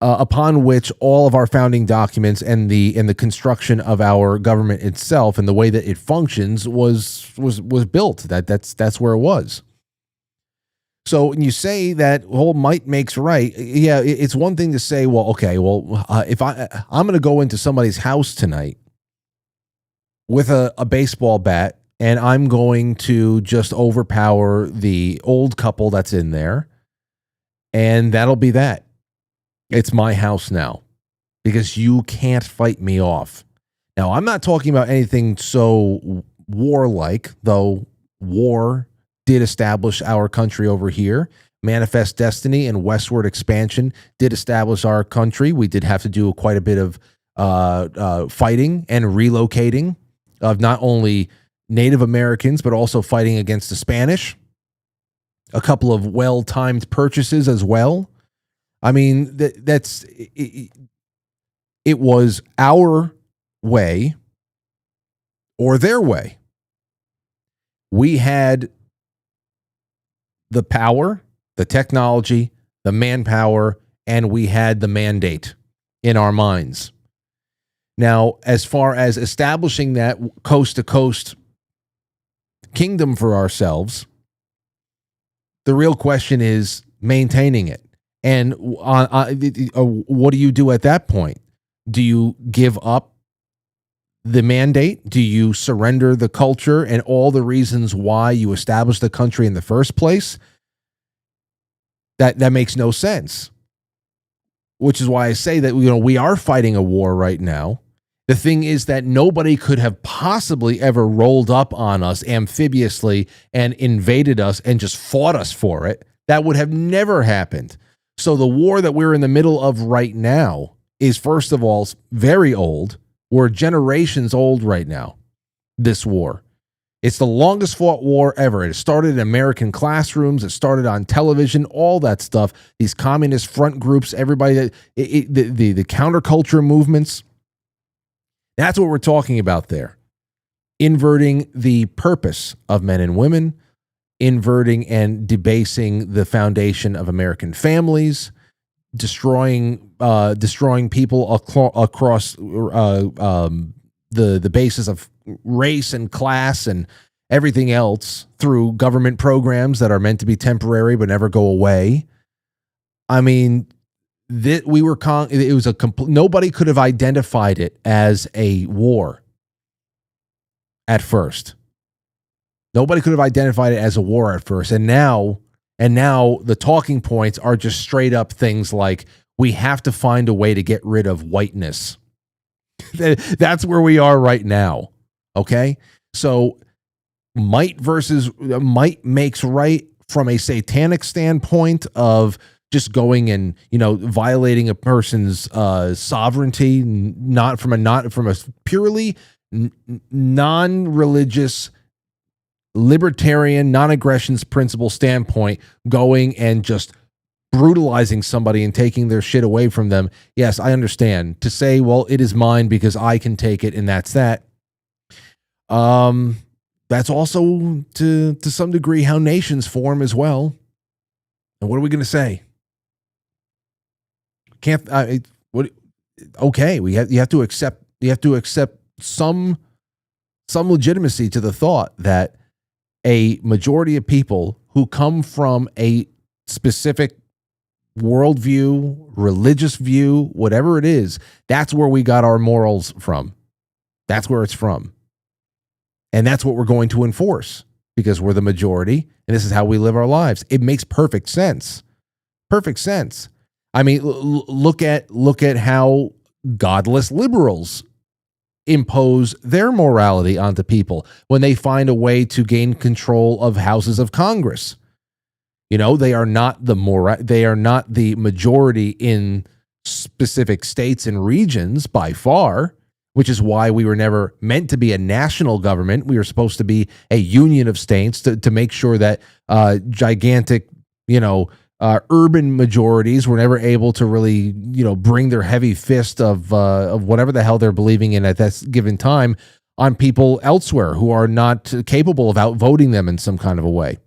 upon which all of our founding documents and the construction of our government itself and the way that it functions was built. That's where it was. So when you say that whole might makes right, yeah, it's one thing to say, well, okay, well, if I'm going to go into somebody's house tonight with a baseball bat, and I'm going to just overpower the old couple that's in there, and that'll be that. It's my house now, because you can't fight me off. Now, I'm not talking about anything so warlike, though war did establish our country over here. Manifest Destiny and westward expansion did establish our country. We did have to do quite a bit of fighting and relocating of not only Native Americans, but also fighting against the Spanish. A couple of well-timed purchases as well. I mean, it was our way or their way. We had the power, the technology, the manpower, and we had the mandate in our minds. Now, as far as establishing that coast-to-coast kingdom for ourselves, the real question is maintaining it And what do you do at that point? Do you give up the mandate? Do you surrender the culture and all the reasons why you established the country in the first place? That makes no sense. Which is why I say that, we are fighting a war right now. The thing is that nobody could have possibly ever rolled up on us amphibiously and invaded us and just fought us for it. That would have never happened. So the war that we're in the middle of right now is, first of all, very old. We're generations old right now, this war. It's the longest fought war ever. It started in American classrooms. It started on television, all that stuff. These communist front groups, everybody, the counterculture movements. That's what we're talking about there. Inverting the purpose of men and women, inverting and debasing the foundation of American families, destroying people across the basis of race and class and everything else through government programs that are meant to be temporary but never go away. I mean, nobody could have identified it as a war at first. Nobody could have identified it as a war at first. And now the talking points are just straight up things like, we have to find a way to get rid of whiteness. That's where we are right now. Okay? So might makes right from a satanic standpoint of just going and, violating a person's sovereignty, not from a purely non-religious, libertarian, non-aggression principle standpoint, going and just brutalizing somebody and taking their shit away from them. Yes, I understand. To say, well, it is mine because I can take it and that's that. That's also to some degree how nations form as well. And what are we going to say? Okay, you have to accept some legitimacy to the thought that a majority of people who come from a specific worldview, religious view, whatever it is, that's where we got our morals from. That's where it's from. And that's what we're going to enforce because we're the majority and this is how we live our lives. It makes perfect sense. Perfect sense. I mean, look at how godless liberals impose their morality onto people when they find a way to gain control of houses of Congress. They are not the majority in specific states and regions by far, which is why we were never meant to be a national government. We were supposed to be a union of states to make sure that gigantic, urban majorities were never able to really, bring their heavy fist of whatever the hell they're believing in at that given time on people elsewhere who are not capable of outvoting them in some kind of a way.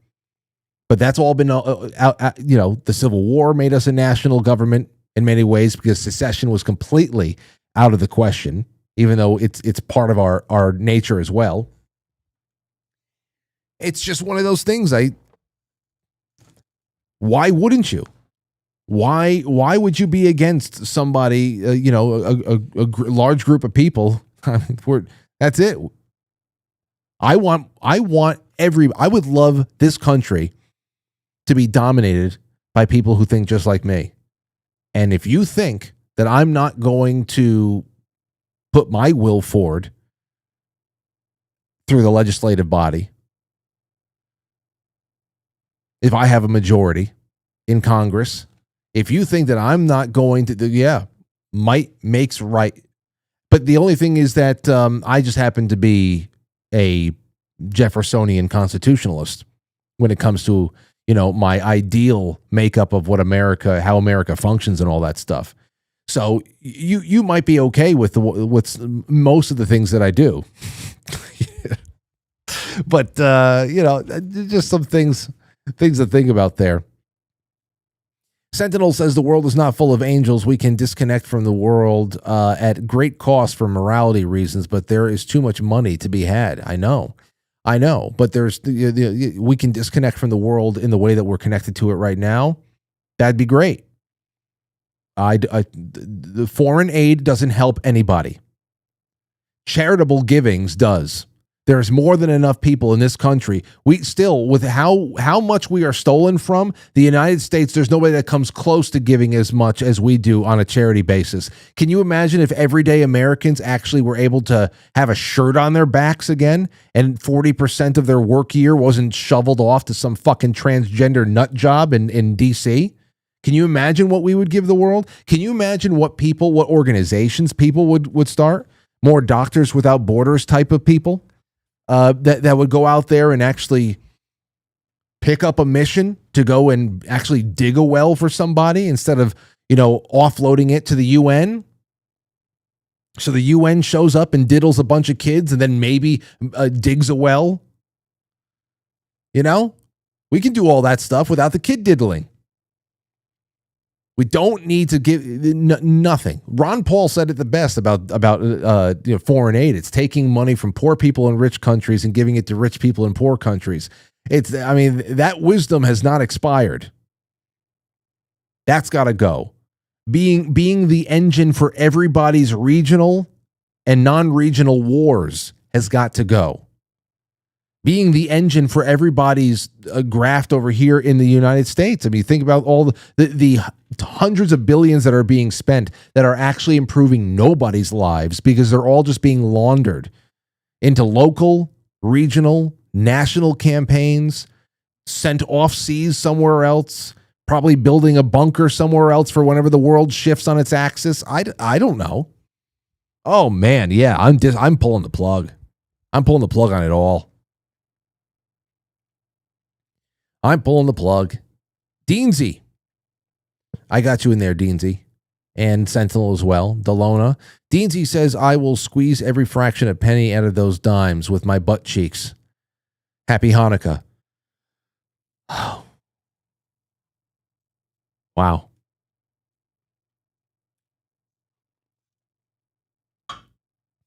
But that's all been, the Civil War made us a national government in many ways because secession was completely out of the question, even though it's part of our nature as well. It's just one of those things. Why wouldn't you? Why would you be against somebody, a large group of people? That's it. I would love this country to be dominated by people who think just like me. And if you think that I'm not going to put my will forward through the legislative body, if I have a majority in Congress, if you think that I'm not going to, might makes right. But the only thing is that I just happen to be a Jeffersonian constitutionalist when it comes to, my ideal makeup of how America functions and all that stuff. So you might be okay with most of the things that I do, but just some things to think about there. Sentinel says the world is not full of angels. We can disconnect from the world at great cost for morality reasons, but there is too much money to be had. I know, but we can disconnect from the world in the way that we're connected to it right now. That'd be great. The foreign aid doesn't help anybody. Charitable givings does. There's more than enough people in this country. We still, with how much we are stolen from the United States, there's nobody that comes close to giving as much as we do on a charity basis. Can you imagine if everyday Americans actually were able to have a shirt on their backs again and 40% of their work year wasn't shoveled off to some fucking transgender nut job in D.C.? Can you imagine what we would give the world? Can you imagine what organizations people would start? More Doctors Without Borders type of people? That would go out there and actually pick up a mission to go and actually dig a well for somebody instead of, offloading it to the UN. So the UN shows up and diddles a bunch of kids and then maybe digs a well. We can do all that stuff without the kid diddling. We don't need to give nothing. Ron Paul said it the best about foreign aid. It's taking money from poor people in rich countries and giving it to rich people in poor countries. That wisdom has not expired. That's got to go. Being the engine for everybody's regional and non-regional wars has got to go. Being the engine for everybody's graft over here in the United States. Think about all the hundreds of billions that are being spent that are actually improving nobody's lives because they're all just being laundered into local, regional, national campaigns, sent off seas somewhere else, probably building a bunker somewhere else for whenever the world shifts on its axis. I don't know. Oh man, yeah, I'm pulling the plug. I'm pulling the plug on it all. I'm pulling the plug. Deansy. I got you in there, Deansy. And Sentinel as well. Delona. Deansy says, I will squeeze every fraction of penny out of those dimes with my butt cheeks. Happy Hanukkah. Oh. Wow.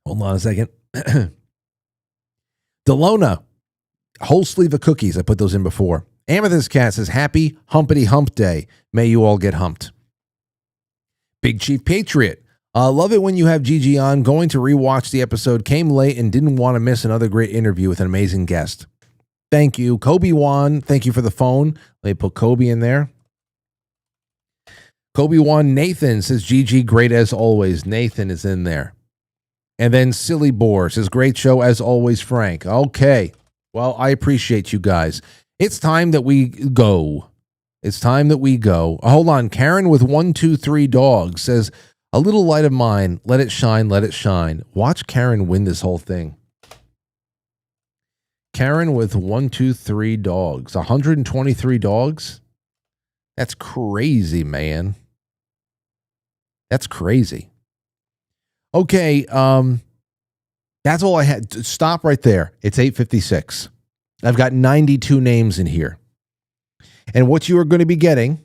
Hold on a second. Delona. Whole sleeve of cookies. I put those in before. Amethyst Cat says, happy humpity hump day. May you all get humped. Big Chief Patriot. Love it when you have Gigi on. Going to rewatch the episode. Came late and didn't want to miss another great interview with an amazing guest. Thank you. Kobe Wan, thank you for the phone. Let me put Kobe in there. Kobe Wan Nathan says, Gigi, great as always. Nathan is in there. And then Silly Boar says, great show as always, Frank. Okay. Well, I appreciate you guys. It's time that we go. It's time that we go. Hold on. Karen with 123 dogs says, a little light of mine. Let it shine. Let it shine. Watch Karen win this whole thing. Karen with 123 dogs. 123 dogs? That's crazy, man. That's crazy. Okay. That's all I had. Stop right there. It's 8:56. I've got 92 names in here. And what you are going to be getting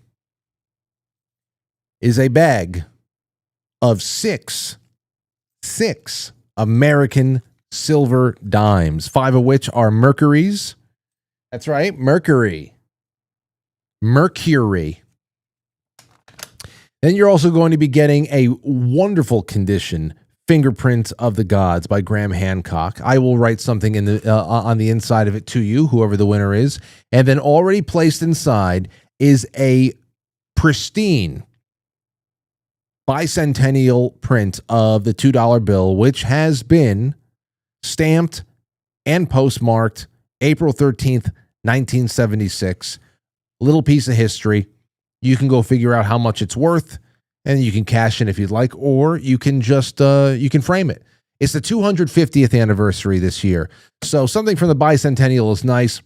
is a bag of six American silver dimes, 5 of which are Mercuries. That's right, Mercury. Then you're also going to be getting a wonderful condition Fingerprint of the Gods by Graham Hancock. I will write something in the on the inside of it to you, whoever the winner is. And then already placed inside is a pristine bicentennial print of the $2 bill, which has been stamped and postmarked April 13th, 1976. Little piece of history. You can go figure out how much it's worth. And you can cash in if you'd like, or you can just, you can frame it. It's the 250th anniversary this year. So something from the bicentennial is nice,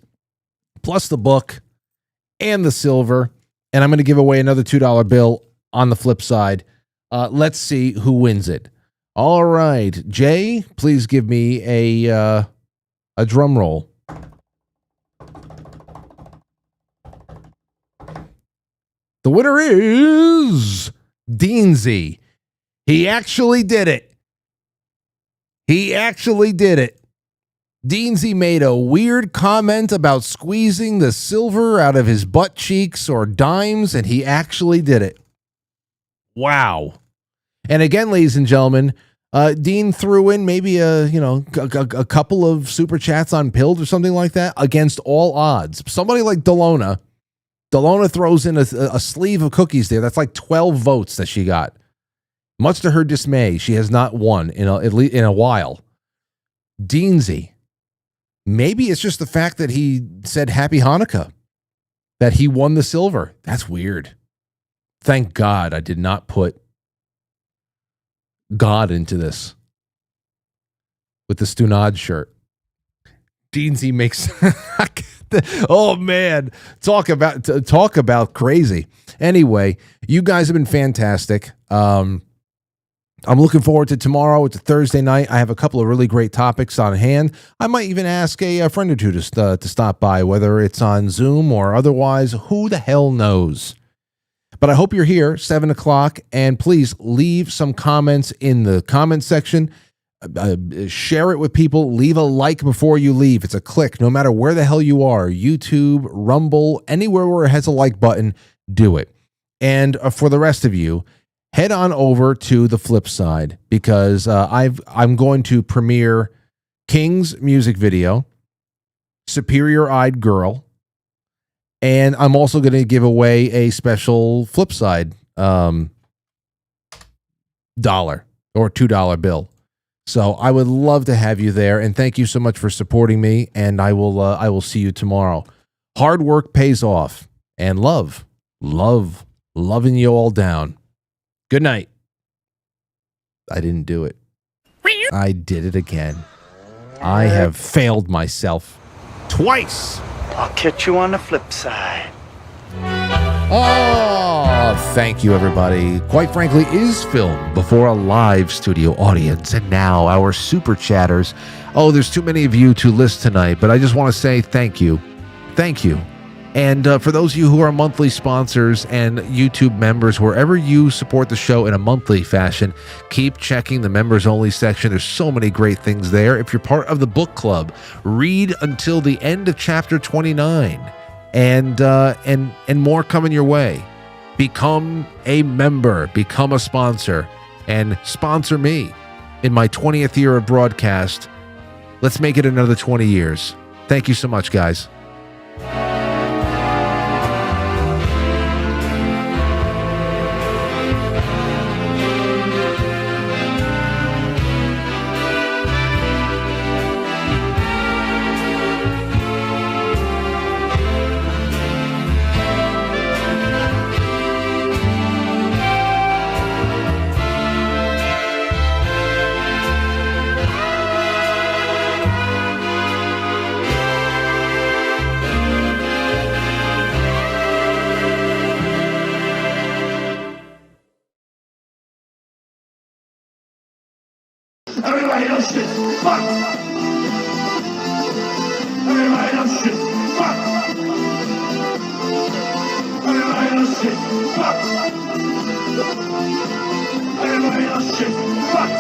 plus the book and the silver. And I'm going to give away another $2 bill on the flip side. Let's see who wins it. All right. Jay, please give me a drum roll. The winner is Deansy. He actually did it. Deansy made a weird comment about squeezing the silver out of his butt cheeks or dimes, and he actually did it. Wow. And again, ladies and gentlemen, Dean threw in maybe a couple of super chats on Pilled or something like that against all odds. Somebody like Delona throws in a sleeve of cookies there. That's like 12 votes that she got. Much to her dismay, she has not won in a while. Deansy, maybe it's just the fact that he said Happy Hanukkah, that he won the silver. That's weird. Thank God I did not put God into this with the Stunad shirt. Deansy makes oh man, talk about crazy. Anyway, you guys have been fantastic. I'm looking forward to tomorrow. It's a Thursday night. I have a couple of really great topics on hand. I might even ask a friend or two to stop by, whether it's on Zoom or otherwise. Who the hell knows? But I hope you're here, 7 o'clock, and please leave some comments in the comment section. Share it with people. Leave a like before you leave. It's a click, no matter where the hell you are. YouTube, Rumble, anywhere where it has a like button, do it. And for the rest of you, head on over to the flip side, because I'm going to premiere King's music video, Superior Eyed Girl, and I'm also going to give away a special flip side $1 or $2 bill. So I would love to have you there, and thank you so much for supporting me, and I will see you tomorrow. Hard work pays off, and loving you all down. Good night. I didn't do it. I did it again. I have failed myself twice. I'll catch you on the flip side. Oh, thank you, everybody. Quite Frankly is filmed before a live studio audience. And now our super chatters. Oh, there's too many of you to list tonight, but I just want to say thank you. Thank you. And for those of you who are monthly sponsors and YouTube members, wherever you support the show in a monthly fashion, keep checking the members only section. There's so many great things there. If you're part of the book club, read until the end of chapter 29, and more coming your way. Become a member, become a sponsor, and sponsor me in my 20th year of broadcast. Let's make it another 20 years. Thank you so much, guys. Everybody knows shit. Fuck. Everybody knows shit. Fuck. Everybody knows shit. Fuck. Everybody knows shit. Fuck.